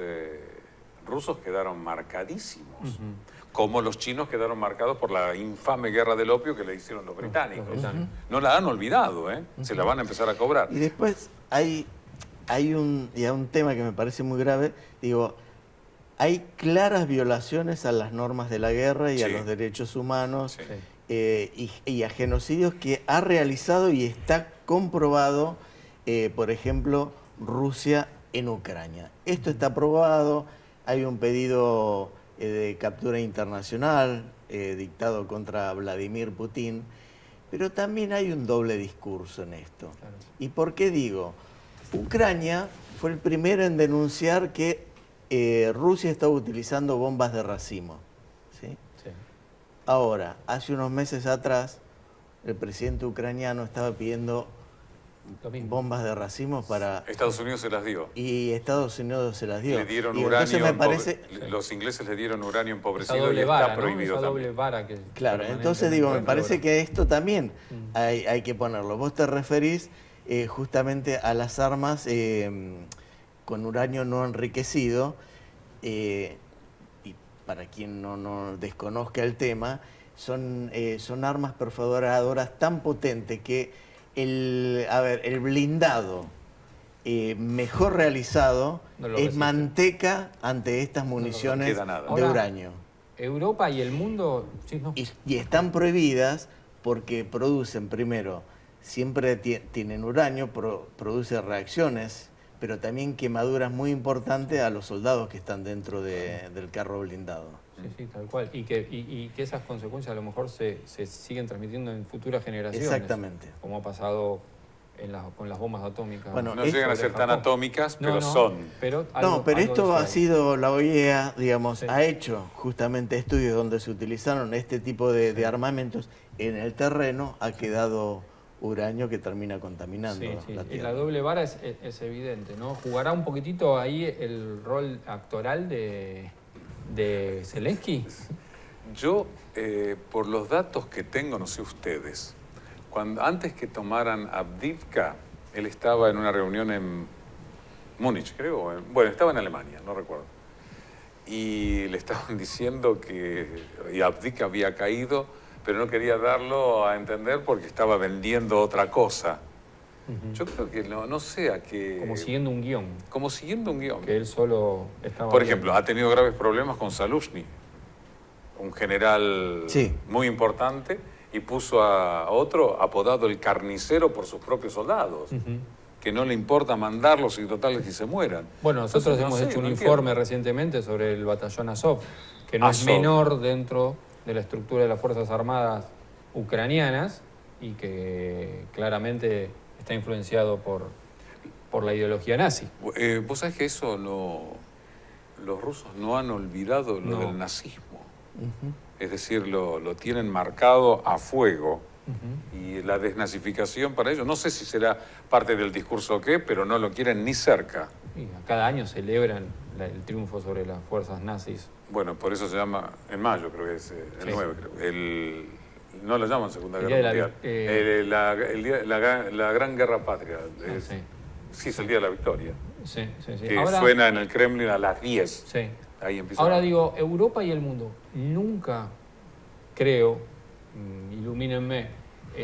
rusos quedaron marcadísimos. Como los chinos quedaron marcados por la infame guerra del opio que le hicieron los británicos. No la han olvidado, ¿eh? Se la van a empezar a cobrar. Y después hay un tema que me parece muy grave, digo, hay claras violaciones a las normas de la guerra y a los derechos humanos y a genocidios que ha realizado y está comprobado, por ejemplo, Rusia en Ucrania. Esto está probado, hay un pedido de captura internacional dictado contra Vladimir Putin, pero también hay un doble discurso en esto. Claro. ¿Y por qué digo? Ucrania fue el primero en denunciar que Rusia estaba utilizando bombas de racimo. ¿Sí? Ahora, hace unos meses atrás, el presidente ucraniano estaba pidiendo bombas de racimo para... Estados Unidos se las dio. Y Estados Unidos se las dio. Le dieron uranio, los ingleses le dieron uranio empobrecido y está prohibido también. Claro, entonces digo, me parece que esto también hay que ponerlo. Vos te referís justamente a las armas con uranio no enriquecido, y para quien no desconozca el tema, son armas perforadoras tan potentes que el blindado mejor realizado es manteca ante estas municiones de uranio. Europa y el mundo... Y están prohibidas porque producen, primero, siempre tienen uranio, produce reacciones, pero también quemaduras muy importantes a los soldados que están dentro del carro blindado. Sí, tal cual. Y que esas consecuencias a lo mejor se siguen transmitiendo en futuras generaciones. Exactamente. Como ha pasado con las bombas atómicas. Bueno, no llegan a ser tan atómicas, pero son. Pero esto ha sido, la OEA, digamos, ha hecho justamente estudios donde se utilizaron este tipo de armamentos. En el terreno ha quedado uranio que termina contaminando la tierra. La doble vara es evidente, ¿no? ¿Jugará un poquitito ahí el rol actoral de Zelensky? Yo, por los datos que tengo, no sé ustedes, antes que tomaran Avdiivka, él estaba en una reunión en Múnich, creo. Estaba en Alemania, no recuerdo. Y le estaban diciendo que Avdiivka había caído, pero no quería darlo a entender porque estaba vendiendo otra cosa. Yo creo que no sé a qué... Como siguiendo un guión. Como siguiendo un guión. Que él solo estaba... Por ejemplo, ha tenido graves problemas con Zaluzhny, un general muy importante, y puso a otro apodado el carnicero por sus propios soldados, que no le importa mandarlos y total que se mueran. Bueno, nosotros hemos hecho un informe recientemente sobre el batallón Azov, que no es menor dentro de la estructura de las Fuerzas Armadas ucranianas y que claramente está influenciado por la ideología nazi. Vos sabés que eso los rusos no han olvidado lo del nazismo. Es decir, lo tienen marcado a fuego. Y la desnazificación para ellos, no sé si será parte del discurso o qué, pero no lo quieren ni cerca. Y cada año celebran el triunfo sobre las fuerzas nazis. Bueno, por eso se llama, en mayo creo que es, el 9 creo. No lo llaman Segunda Guerra Mundial. La Gran Guerra Patria. Sí, es el Día de la Victoria. Sí, sí, sí. Que Ahora, suena en el Kremlin a las 10. sí. Ahí empieza. Ahora digo, Europa y el mundo nunca, creo, ilumínenme,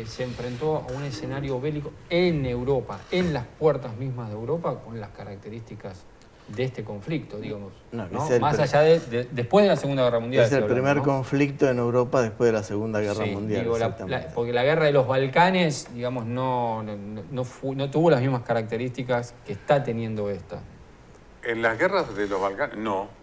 se enfrentó a un escenario bélico en Europa, en las puertas mismas de Europa, con las características de este conflicto, digamos. No, ¿no? es el Más allá después de la Segunda Guerra Mundial. Es el estoy primer hablando, ¿no? conflicto en Europa después de la Segunda Guerra Sí, Mundial. digo, Exactamente. porque la guerra de los Balcanes, digamos, no tuvo las mismas características que está teniendo esta. En las guerras de los Balcanes, no.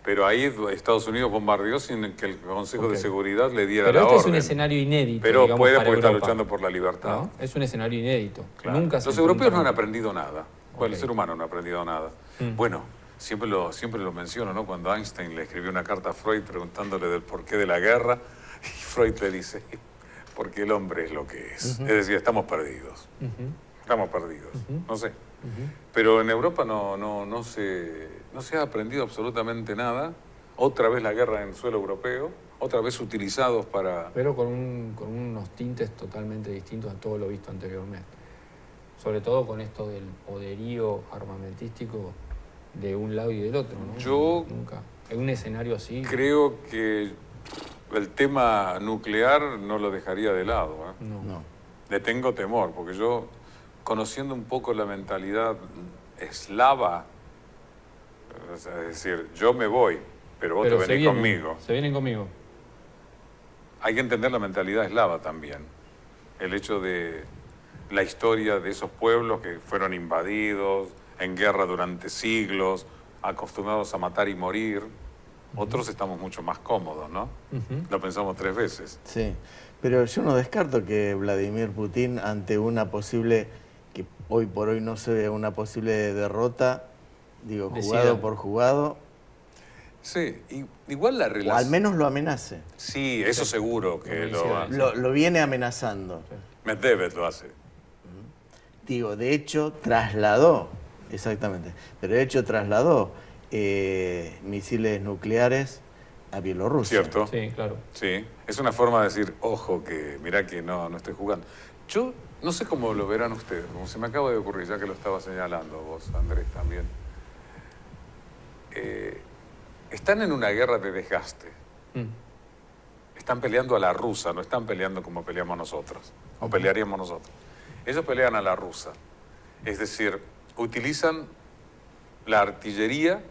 Pero ahí Estados Unidos bombardeó sin que el Consejo de Ok. Seguridad le diera Pero la este orden. es un escenario inédito. Pero digamos, puede para porque está Europa, luchando por la libertad. ¿no? Es un escenario inédito. Claro. Nunca se Los europeos no han enfrentaron. aprendido nada. Bueno, el Ok. ser humano no ha aprendido nada. Bueno, siempre lo menciono, ¿no? Cuando Einstein le escribió una carta a Freud preguntándole del porqué de la guerra, y Freud le dice, porque el hombre es lo que es. Es decir, estamos perdidos. Estamos perdidos. No sé. Pero en Europa no se ha aprendido absolutamente nada. Otra vez la guerra en suelo europeo, otra vez utilizados para... Pero con unos tintes totalmente distintos a todo lo visto anteriormente. Sobre todo con esto del poderío armamentístico de un lado y del otro, ¿no? Yo Nunca. En un escenario así. creo que el tema nuclear no lo dejaría de lado. ¿eh? No. Le tengo temor, porque yo, conociendo un poco la mentalidad eslava, es decir, yo me voy, pero vos Pero te se venís vienen, conmigo. Se vienen conmigo. Hay que entender la mentalidad eslava también. El hecho de la historia de esos pueblos que fueron invadidos, en guerra durante siglos, acostumbrados a matar y morir. Otros estamos mucho más cómodos, ¿no? Lo pensamos 3 veces. Sí, pero yo no descarto que Vladimir Putin, ante una posible, que hoy por hoy no se ve una posible derrota, digo, Decida. jugado por jugado, Sí, igual la o al relación... menos lo amenace. Sí, eso seguro que lo va. Lo viene amenazando. Medvedev lo hace. Digo, de hecho, trasladó, exactamente, pero de hecho trasladó misiles nucleares a Bielorrusia. ¿Cierto? Sí, claro. Sí. Es una forma de decir, ojo, que mirá que no estoy jugando. Yo no sé cómo lo verán ustedes, como se me acaba de ocurrir, ya que lo estaba señalando vos, Andrés, también. Están en una guerra de desgaste. Están peleando a la rusa, no están peleando como peleamos nosotros, o pelearíamos nosotros. Ellos pelean a la rusa. Es decir, utilizan la artillería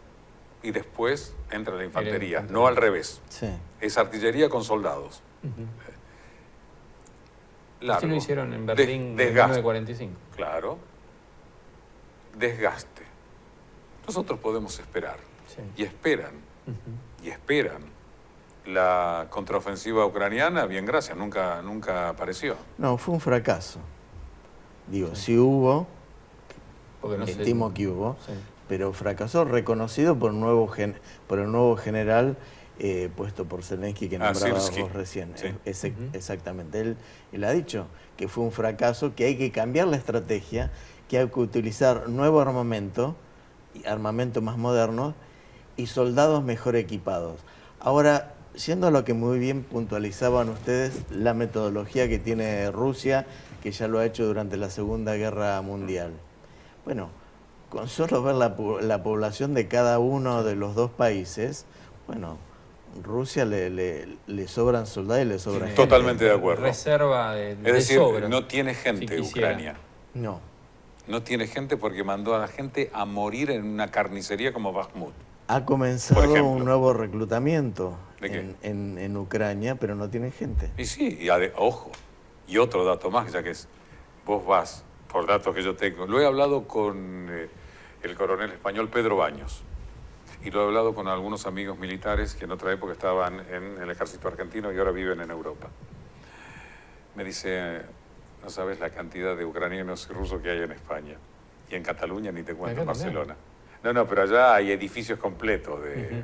y después entra la infantería, no al revés. Sí. Es artillería con soldados. Largo. Así lo hicieron en Berlín en Desgaste. 1945. Claro. Desgaste. Nosotros podemos esperar. Sí. Y esperan. Y esperan. La contraofensiva ucraniana, bien, gracias, nunca apareció. No, fue un fracaso. Digo, sí hubo, Porque no se- estimo que hubo, Sí. pero fracasó, reconocido por, por el nuevo general puesto por Zelensky que nombrabas Sirski. vos recién. Sí. Exactamente. Él ha dicho que fue un fracaso, que hay que cambiar la estrategia, que hay que utilizar nuevo armamento, y armamento más moderno y soldados mejor equipados. Ahora, siendo lo que muy bien puntualizaban ustedes, la metodología que tiene Rusia, que ya lo ha hecho durante la Segunda Guerra Mundial. Bueno, con solo ver la población de cada uno de los dos países, bueno, Rusia le sobran soldados y le sobra gente. Totalmente de acuerdo. Reserva de Es decir, sobra, no tiene gente si quisiera. Ucrania. No. No tiene gente porque mandó a la gente a morir en una carnicería como Bakhmut. Ha Por comenzado ejemplo. un nuevo reclutamiento ¿De qué? en Ucrania, pero no tienen gente. Y sí, ojo, y otro dato más, ya que es, vos vas, por datos que yo tengo, lo he hablado con el coronel español Pedro Baños, y lo he hablado con algunos amigos militares que en otra época estaban en el ejército argentino y ahora viven en Europa. Me dice, no sabes la cantidad de ucranianos y rusos que hay en España, y en Cataluña ni te cuento, en Acá también. Barcelona. No, pero allá hay edificios completos de...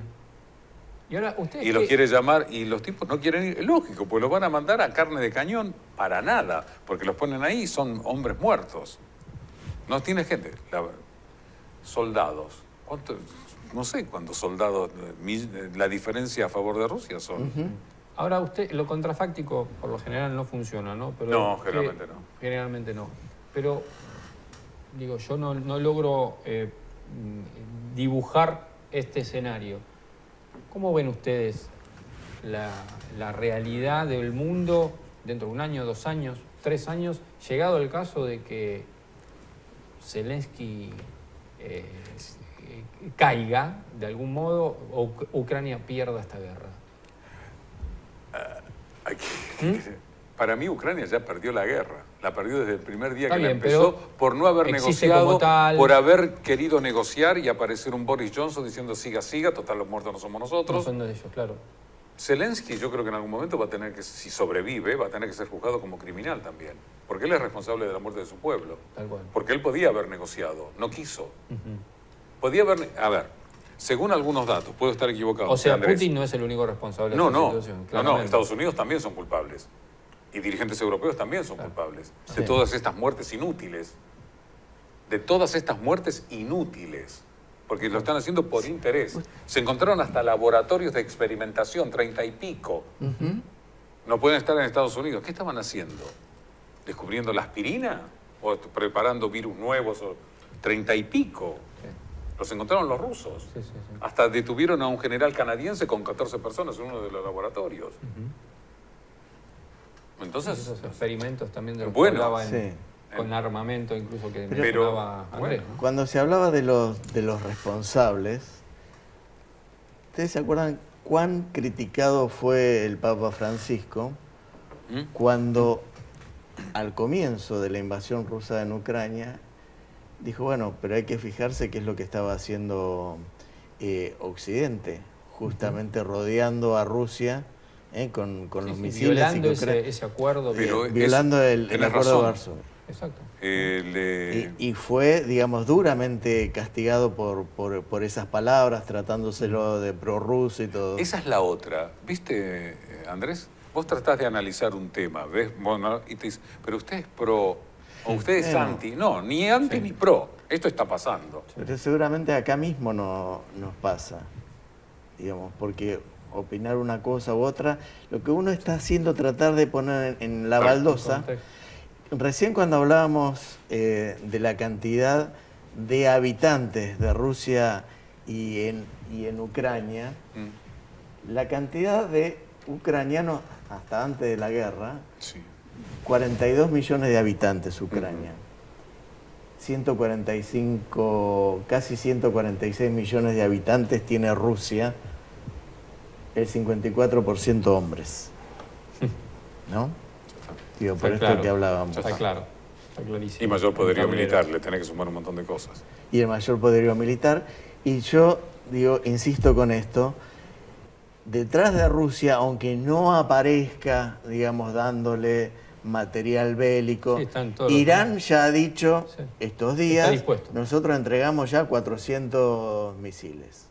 Y ahora, ustedes Y los qué- quiere llamar, y los tipos no quieren ir, es lógico, pues los van a mandar a carne de cañón para nada, porque los ponen ahí y son hombres muertos. No tiene gente. Soldados. ¿Cuántos? No sé cuántos soldados, la diferencia a favor de Rusia son. Ahora usted, lo contrafáctico por lo general no funciona, ¿no? Pero No, generalmente no. Generalmente no. Pero digo, yo no logro dibujar este escenario. ¿Cómo ven ustedes la realidad del mundo dentro de 1 año, 2 años, 3 años, llegado el caso de que Zelensky caiga de algún modo o Ucrania pierda esta guerra? Para mí Ucrania ya perdió la guerra. La perdió desde el primer día Está que bien, la empezó por no haber existe negociado, como tal. por haber querido negociar y aparecer un Boris Johnson diciendo siga, siga, total los muertos no somos No nosotros. son de ellos, claro. Zelensky yo creo que en algún momento va a tener que, si sobrevive, va a tener que ser juzgado como criminal también. Porque él es responsable de la muerte de su pueblo. Tal cual. Porque él podía haber negociado, no quiso. Podía haber... A ver, según algunos datos, puedo estar equivocado. O sea, Andrés. Putin no es el único responsable No, de esta no, situación. no, Claramente. Estados Unidos también son culpables. Y dirigentes europeos también son culpables. De Sí. todas estas muertes inútiles. De todas estas muertes inútiles. Porque lo están haciendo por interés. Se encontraron hasta laboratorios de experimentación, 30 y pico. No pueden estar en Estados Unidos. ¿Qué estaban haciendo? ¿Descubriendo la aspirina? ¿O preparando virus nuevos? 30 y pico. Los encontraron los rusos. Sí, sí, sí. Hasta detuvieron a un general canadiense con 14 personas en uno de los laboratorios. Entonces, Esos experimentos también de los bueno, que hablaban sí. con armamento, incluso que Pero, mencionaba Andrés, bueno. ¿no? Cuando se hablaba de los responsables, ¿ustedes se acuerdan cuán criticado fue el Papa Francisco cuando al comienzo de la invasión rusa en Ucrania dijo, bueno, pero hay que fijarse qué es lo que estaba haciendo Occidente, justamente rodeando a Rusia con Sí, los sí, misiles violando y que ese acuerdo. Pero violando el tenés acuerdo de razón. Varsovia. Exacto. Y fue, digamos, duramente castigado por esas palabras, tratándoselo de prorruso y todo. Esa es la otra. ¿Viste, Andrés? Vos tratás de analizar un tema, ¿ves? Bueno, y te dices, pero usted es pro, o usted es Bueno. anti. No, ni anti ni pro. Esto está pasando. Pero seguramente acá mismo no nos pasa, digamos, porque opinar una cosa u otra, lo que uno está haciendo es tratar de poner en la baldosa. Contexto. Recién cuando hablábamos de la cantidad de habitantes de Rusia y en Ucrania, la cantidad de ucranianos hasta antes de la guerra, Sí. 42 millones de habitantes Ucrania. 145, casi 146 millones de habitantes tiene Rusia, el 54% hombres. ¿No? Digo, por Está esto claro. que hablábamos. Está claro. Está clarísimo. Y mayor poderío Tablero. militar, le tenés que sumar un montón de cosas. Y el mayor poderío militar. Y yo digo, insisto con esto, detrás de Rusia, aunque no aparezca, digamos, dándole material bélico, Sí, están todos Irán los- ya ha dicho Sí. estos Está días, dispuesto. nosotros entregamos ya 400 misiles.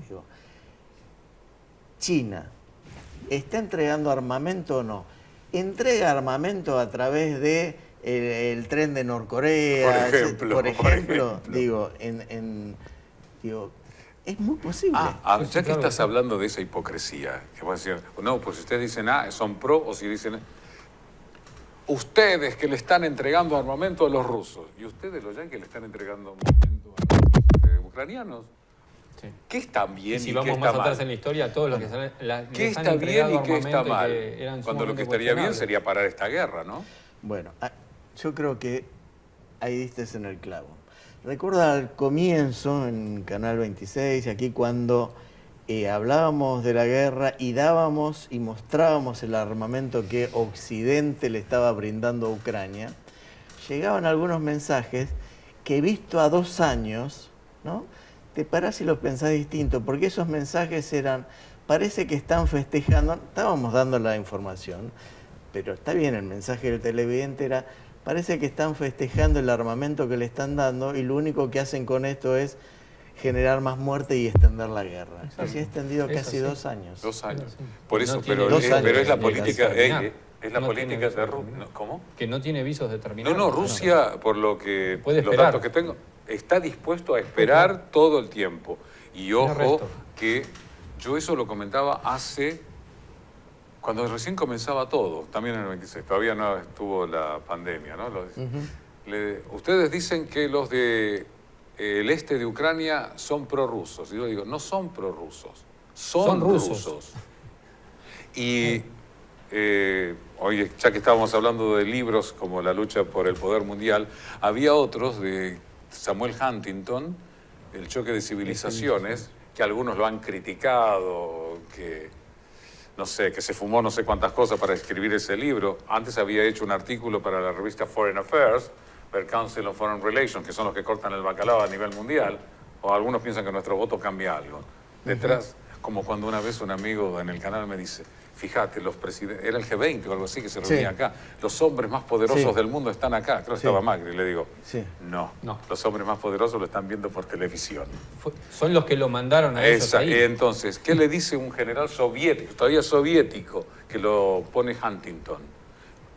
Digo, China, ¿está entregando armamento o no? ¿Entrega armamento a través de el tren de Norcorea? Por ejemplo, Por por ejemplo, ejemplo. digo, digo, es muy posible. Sí, sí, Ya que claro estás que sí. hablando de esa hipocresía, que vos decís, no, pues si ustedes dicen A, son pro, o si dicen ustedes que le están entregando armamento a los rusos, y ustedes los yanquis le están entregando armamento a los ucranianos. Sí. ¿Qué está bien Y si y vamos qué más está atrás mal? en la historia, todos los que ¿Qué está bien y qué está mal? Cuando lo que estaría bien sería sería parar esta guerra, ¿no? Bueno, yo creo que ahí diste en el clavo. Recuerda al comienzo en Canal 26, aquí cuando hablábamos de la guerra y dábamos y mostrábamos el armamento que Occidente le estaba brindando a Ucrania, llegaban algunos mensajes que visto a 2 años, ¿no? Te parás y los pensás distinto, porque esos mensajes eran, parece que están festejando, estábamos dando la información, pero está bien, el mensaje del televidente era, parece que están festejando el armamento que le están dando y lo único que hacen con esto es generar más muerte y extender la guerra. Exacto. Se ha extendido Es casi así. 2 años. 2 años. Sí. Por No eso, tiene pero, 2 años. pero es la de política, terminar. es la No política tiene visos de de Rusia. terminar. ¿Cómo? Que no tiene visos de terminar. No, Rusia, por lo que Puede los esperar. datos que tengo, está dispuesto a esperar todo el tiempo. Y ojo resto. que yo eso lo comentaba cuando recién comenzaba todo, también en el 26, todavía no estuvo la pandemia, ¿no? Ustedes dicen que los de el este de Ucrania son prorrusos. Y yo digo, no son prorrusos, son rusos. Y hoy, ya que estábamos hablando de libros como La lucha por el poder mundial, había otros de Samuel Huntington, El choque de civilizaciones, que algunos lo han criticado, que no sé, que se fumó no sé cuántas cosas para escribir ese libro. Antes había hecho un artículo para la revista Foreign Affairs, el Council of Foreign Relations, que son los que cortan el bacalao a nivel mundial, o algunos piensan que nuestro voto cambia algo. Detrás, como cuando una vez un amigo en el canal me dice, fíjate, los presidentes, era el G20 o algo así que se reunía acá, los hombres más poderosos del mundo están acá. Creo que estaba Macri, le digo, no, los hombres más poderosos lo están viendo por televisión. Son los que lo mandaron a ellos ahí. Entonces, ¿qué le dice un general soviético, todavía soviético, que lo pone Huntington?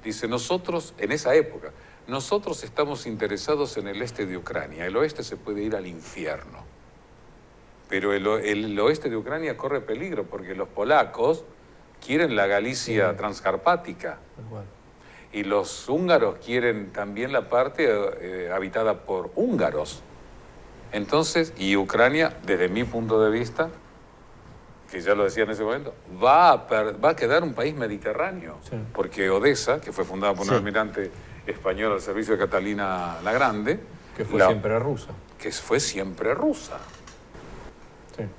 Dice, nosotros, en esa época, nosotros estamos interesados en el este de Ucrania, el oeste se puede ir al infierno. Pero el oeste de Ucrania corre peligro porque los polacos quieren la Galicia transcarpática. Y los húngaros quieren también la parte habitada por húngaros. Entonces, y Ucrania, desde mi punto de vista, que ya lo decía en ese momento, va a quedar un país mediterráneo. Porque Odessa, que fue fundada por un almirante español al servicio de Catalina la Grande, que fue siempre rusa. Que fue siempre rusa.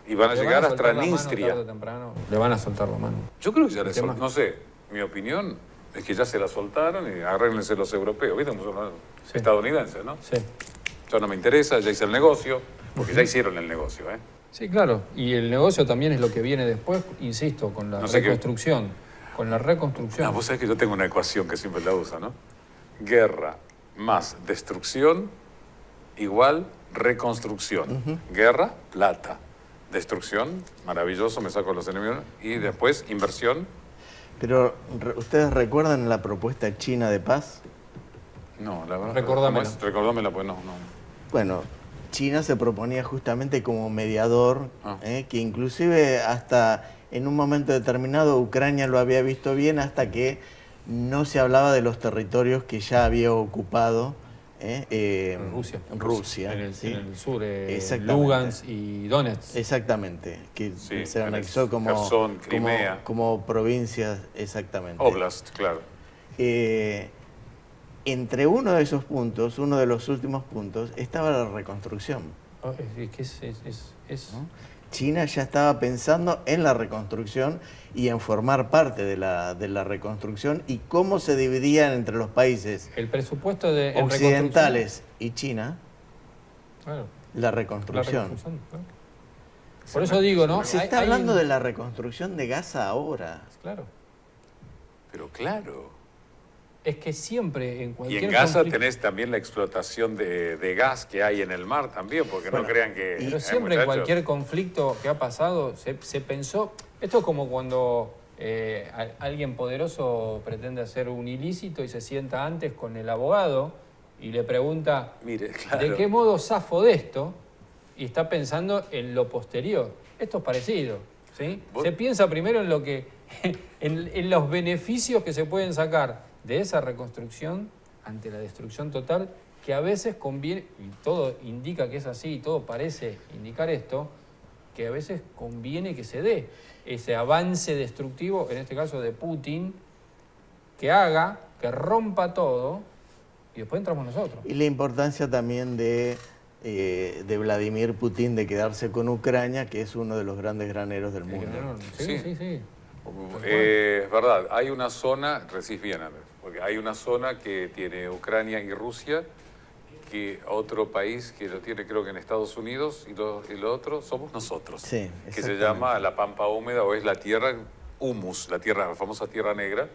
Y van a llegar hasta Transnistria. Le van a soltar la mano. Yo creo que ya le soltaron. No sé, mi opinión es que ya se la soltaron y arréglense los europeos. ¿Viste? Estadounidenses, ¿no? Sí. Ya no me interesa, ya hice el negocio, porque ya hicieron el negocio, ¿eh? Sí, claro. Y el negocio también es lo que viene después, insisto, con la reconstrucción. Con la reconstrucción. No, vos sabés que yo tengo una ecuación que siempre la uso, ¿no? Guerra más destrucción igual reconstrucción. Guerra, plata. Destrucción, maravilloso, me saco los enemigos. Y después, inversión. Pero, ¿ustedes recuerdan la propuesta china de paz? No, la verdad. Recordámela, pues no. Bueno, China se proponía justamente como mediador, que inclusive hasta en un momento determinado Ucrania lo había visto bien hasta que no se hablaba de los territorios que ya había ocupado Rusia. En el sur, Lugansk y Donetsk. Exactamente, que se anexó como, Kherson, Crimea. como provincias, exactamente. Oblast, claro. Entre uno de esos puntos, uno de los últimos puntos, estaba la reconstrucción. ¿No? China ya estaba pensando en la reconstrucción y en formar parte de la reconstrucción y cómo se dividían entre los países el presupuesto de occidentales y China la reconstrucción. Claro. Por eso digo, ¿no? Se está hablando de la reconstrucción de Gaza ahora. Claro. Pero claro. Es que siempre en cualquier Y en Gaza tenés también la explotación de gas que hay en el mar también, porque no crean que... Pero siempre en cualquier conflicto que ha pasado se pensó... Esto es como cuando alguien poderoso pretende hacer un ilícito y se sienta antes con el abogado y le pregunta ¿de qué modo zafo de esto? Y está pensando en lo posterior. Esto es parecido, ¿sí? Se piensa primero en lo que... en los beneficios que se pueden sacar de esa reconstrucción ante la destrucción total, que a veces conviene, y todo indica que es así, y todo parece indicar esto, que a veces conviene que se dé ese avance destructivo, en este caso de Putin, que rompa todo, y después entramos nosotros. Y la importancia también de Vladimir Putin de quedarse con Ucrania, que es uno de los grandes graneros del mundo. Sí. Es verdad, hay una zona, recibís bien, Andrés, porque hay una zona que tiene Ucrania y Rusia, que otro país que lo tiene creo que en Estados Unidos, y lo otro somos nosotros, que se llama la Pampa Húmeda, o es la tierra humus, la famosa tierra negra,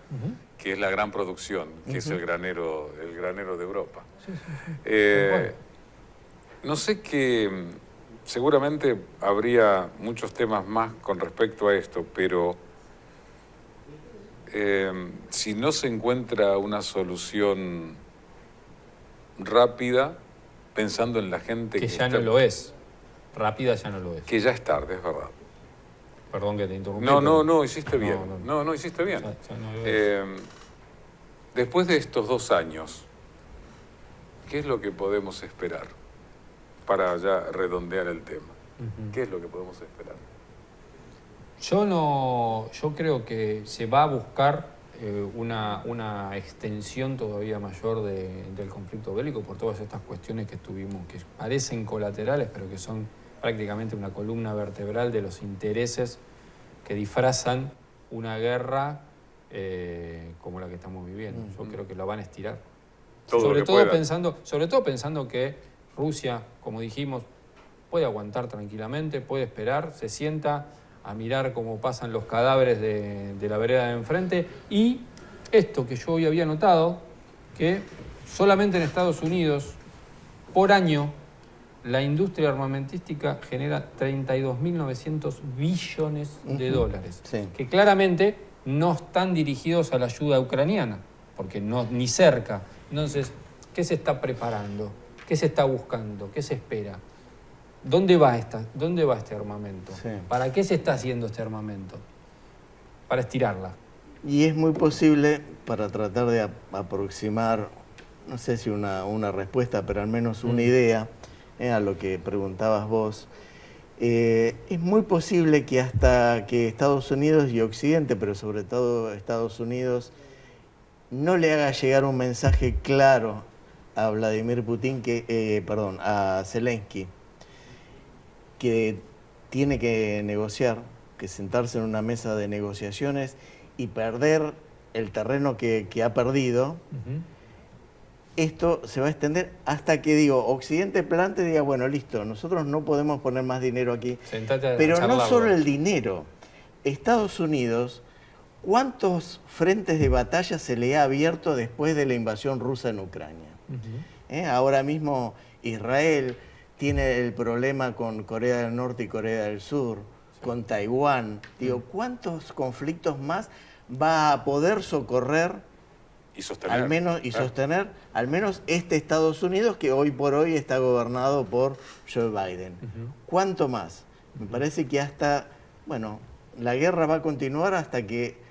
que es la gran producción, que es el granero de Europa. No sé qué, seguramente habría muchos temas más con respecto a esto, pero si no se encuentra una solución rápida, pensando en la gente que ya no lo es, rápida ya no lo es. Que ya es tarde, es verdad. Perdón que te interrumpí. No, hiciste bien. No, hiciste bien. Ya no lo es. Después de estos 2 años, ¿qué es lo que podemos esperar? Para ya redondear el tema. ¿Qué es lo que podemos esperar? Yo creo que se va a buscar una extensión todavía mayor del conflicto bélico por todas estas cuestiones que tuvimos, que parecen colaterales, pero que son prácticamente una columna vertebral de los intereses que disfrazan una guerra como la que estamos viviendo. Yo creo que la van a estirar. Sobre todo pensando que Rusia, como dijimos, puede aguantar tranquilamente, puede esperar, se sienta a mirar cómo pasan los cadáveres de la vereda de enfrente. Y esto que yo hoy había notado, que solamente en Estados Unidos, por año, la industria armamentística genera 32.900 billones de dólares, que claramente no están dirigidos a la ayuda ucraniana, porque no, ni cerca. Entonces, ¿qué se está preparando? ¿Qué se está buscando? ¿Qué se espera? ¿Dónde va este armamento? Sí. ¿Para qué se está haciendo este armamento? Para estirarla. Y es muy posible, para tratar de aproximar, no sé si una respuesta, pero al menos una idea a lo que preguntabas vos, es muy posible que hasta que Estados Unidos y Occidente, pero sobre todo Estados Unidos, no le haga llegar un mensaje claro a Vladimir Putin, a Zelensky, que tiene que negociar, que sentarse en una mesa de negociaciones y perder el terreno que ha perdido. Esto se va a extender hasta que, Occidente plante y diga, bueno, listo, nosotros no podemos poner más dinero aquí. Pero no solo el dinero. Estados Unidos, ¿cuántos frentes de batalla se le ha abierto después de la invasión rusa en Ucrania? Ahora mismo Israel tiene el problema con Corea del Norte y Corea del Sur, con Taiwán. ¿Cuántos conflictos más va a poder socorrer y sostener, sostener al menos este Estados Unidos que hoy por hoy está gobernado por Joe Biden? ¿Cuánto más? Me parece que la guerra va a continuar hasta que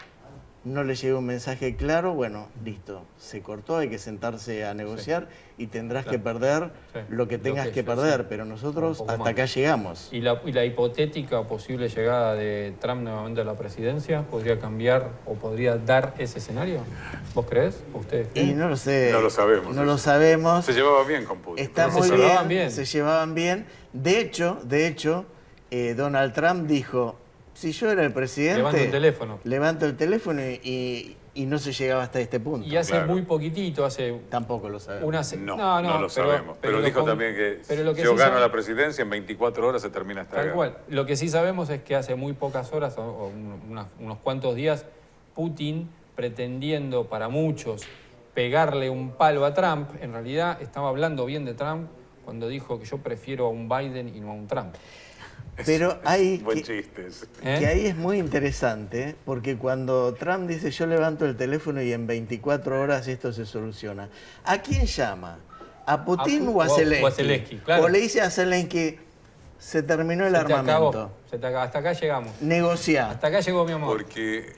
no le llegue un mensaje claro. Bueno, listo, se cortó, hay que sentarse a negociar y tendrás que perder lo que tengas que perder, pero nosotros hasta acá llegamos. ¿Y la hipotética o posible llegada de Trump nuevamente a la presidencia podría cambiar o podría dar ese escenario? ¿Vos creés? ¿Ustedes creen? Y no lo sé. No lo sabemos. No lo sabemos. Se llevaba bien con Putin. Está muy bien, se llevaban bien. De hecho, Donald Trump dijo, si yo era el presidente, levanto el teléfono y no se llegaba hasta este punto. Y hace muy poquitito, tampoco lo sabemos. No lo sabemos. Pero dijo también que si yo gano la presidencia, en 24 horas se termina esta guerra. Tal cual. Lo que sí sabemos es que hace muy pocas horas, o unos cuantos días, Putin, pretendiendo para muchos pegarle un palo a Trump, en realidad estaba hablando bien de Trump cuando dijo que yo prefiero a un Biden y no a un Trump. Pero buen chiste ese. Que ahí es muy interesante, porque cuando Trump dice yo levanto el teléfono y en 24 horas esto se soluciona, ¿a quién llama? ¿A Putin o a Zelensky? O a Zelensky, claro. O le dice a Zelensky, se terminó el armamento. Hasta acá llegamos. Negociar. Hasta acá llegó mi amor. Porque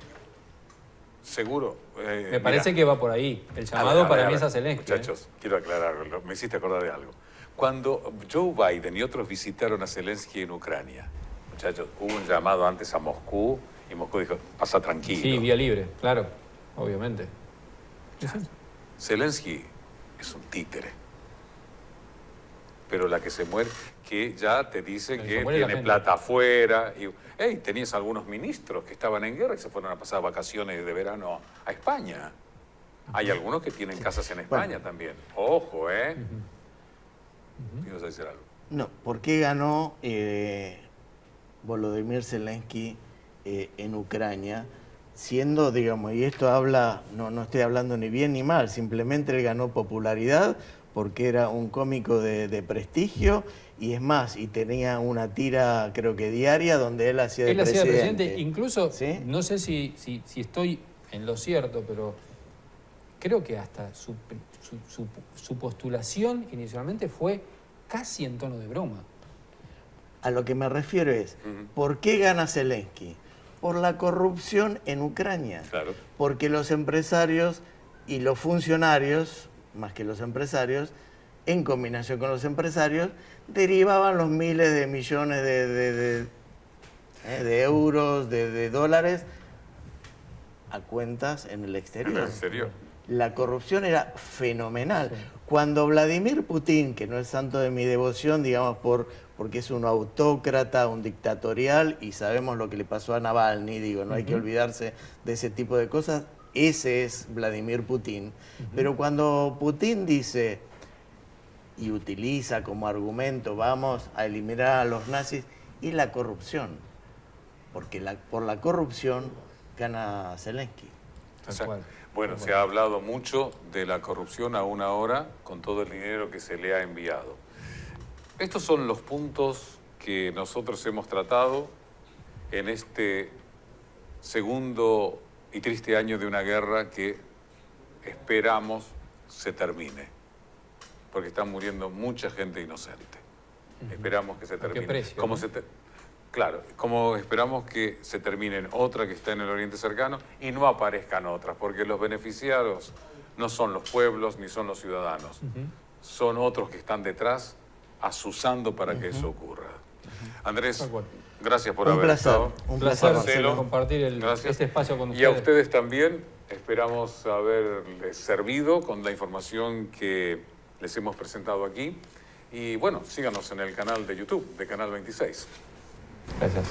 seguro... Me parece que va por ahí. El llamado para mí es a Zelensky. Muchachos, quiero aclararlo, me hiciste acordar de algo. Cuando Joe Biden y otros visitaron a Zelensky en Ucrania, muchachos, hubo un llamado antes a Moscú y Moscú dijo, pasa tranquilo. Sí, vía libre, claro, obviamente. Zelensky es un títere. Pero la que se muere, que ya te dice que tiene plata afuera. Y, tenías algunos ministros que estaban en guerra y se fueron a pasar vacaciones de verano a España. Hay algunos que tienen casas en España también. Ojo, ¿Ibas a decir algo? No, ¿por qué ganó Volodymyr Zelensky en Ucrania? Siendo, y esto habla, no estoy hablando ni bien ni mal, simplemente él ganó popularidad porque era un cómico de prestigio y es más, y tenía una tira, creo que diaria, donde él hacía de presidente. Incluso, no sé si estoy en lo cierto, pero creo que hasta su postulación inicialmente fue casi en tono de broma. A lo que me refiero es, ¿por qué gana Zelensky? Por la corrupción en Ucrania. Claro. Porque los empresarios y los funcionarios, más que los empresarios, en combinación con los empresarios, derivaban los miles de millones de euros, de dólares, a cuentas en el exterior. En el exterior. La corrupción era fenomenal. Sí. Cuando Vladimir Putin, que no es santo de mi devoción, digamos, porque es un autócrata, un dictatorial, y sabemos lo que le pasó a Navalny, digo, no hay que olvidarse de ese tipo de cosas, ese es Vladimir Putin. Pero cuando Putin dice y utiliza como argumento, vamos a eliminar a los nazis, y la corrupción, porque por la corrupción gana Zelensky. Bueno, se ha hablado mucho de la corrupción aún ahora con todo el dinero que se le ha enviado. Estos son los puntos que nosotros hemos tratado en este segundo y triste año de una guerra que esperamos se termine, porque está muriendo mucha gente inocente. Esperamos que se termine. ¿A qué precio? Como Claro, como esperamos que se termine otra que está en el Oriente Cercano y no aparezcan otras, porque los beneficiados no son los pueblos ni son los ciudadanos, son otros que están detrás azuzando para que eso ocurra. Andrés, gracias por haber estado. Un placer, Marcelo, compartir este espacio con ustedes. Y a ustedes también, esperamos haberles servido con la información que les hemos presentado aquí. Y bueno, síganos en el canal de YouTube de Canal 26. Gracias.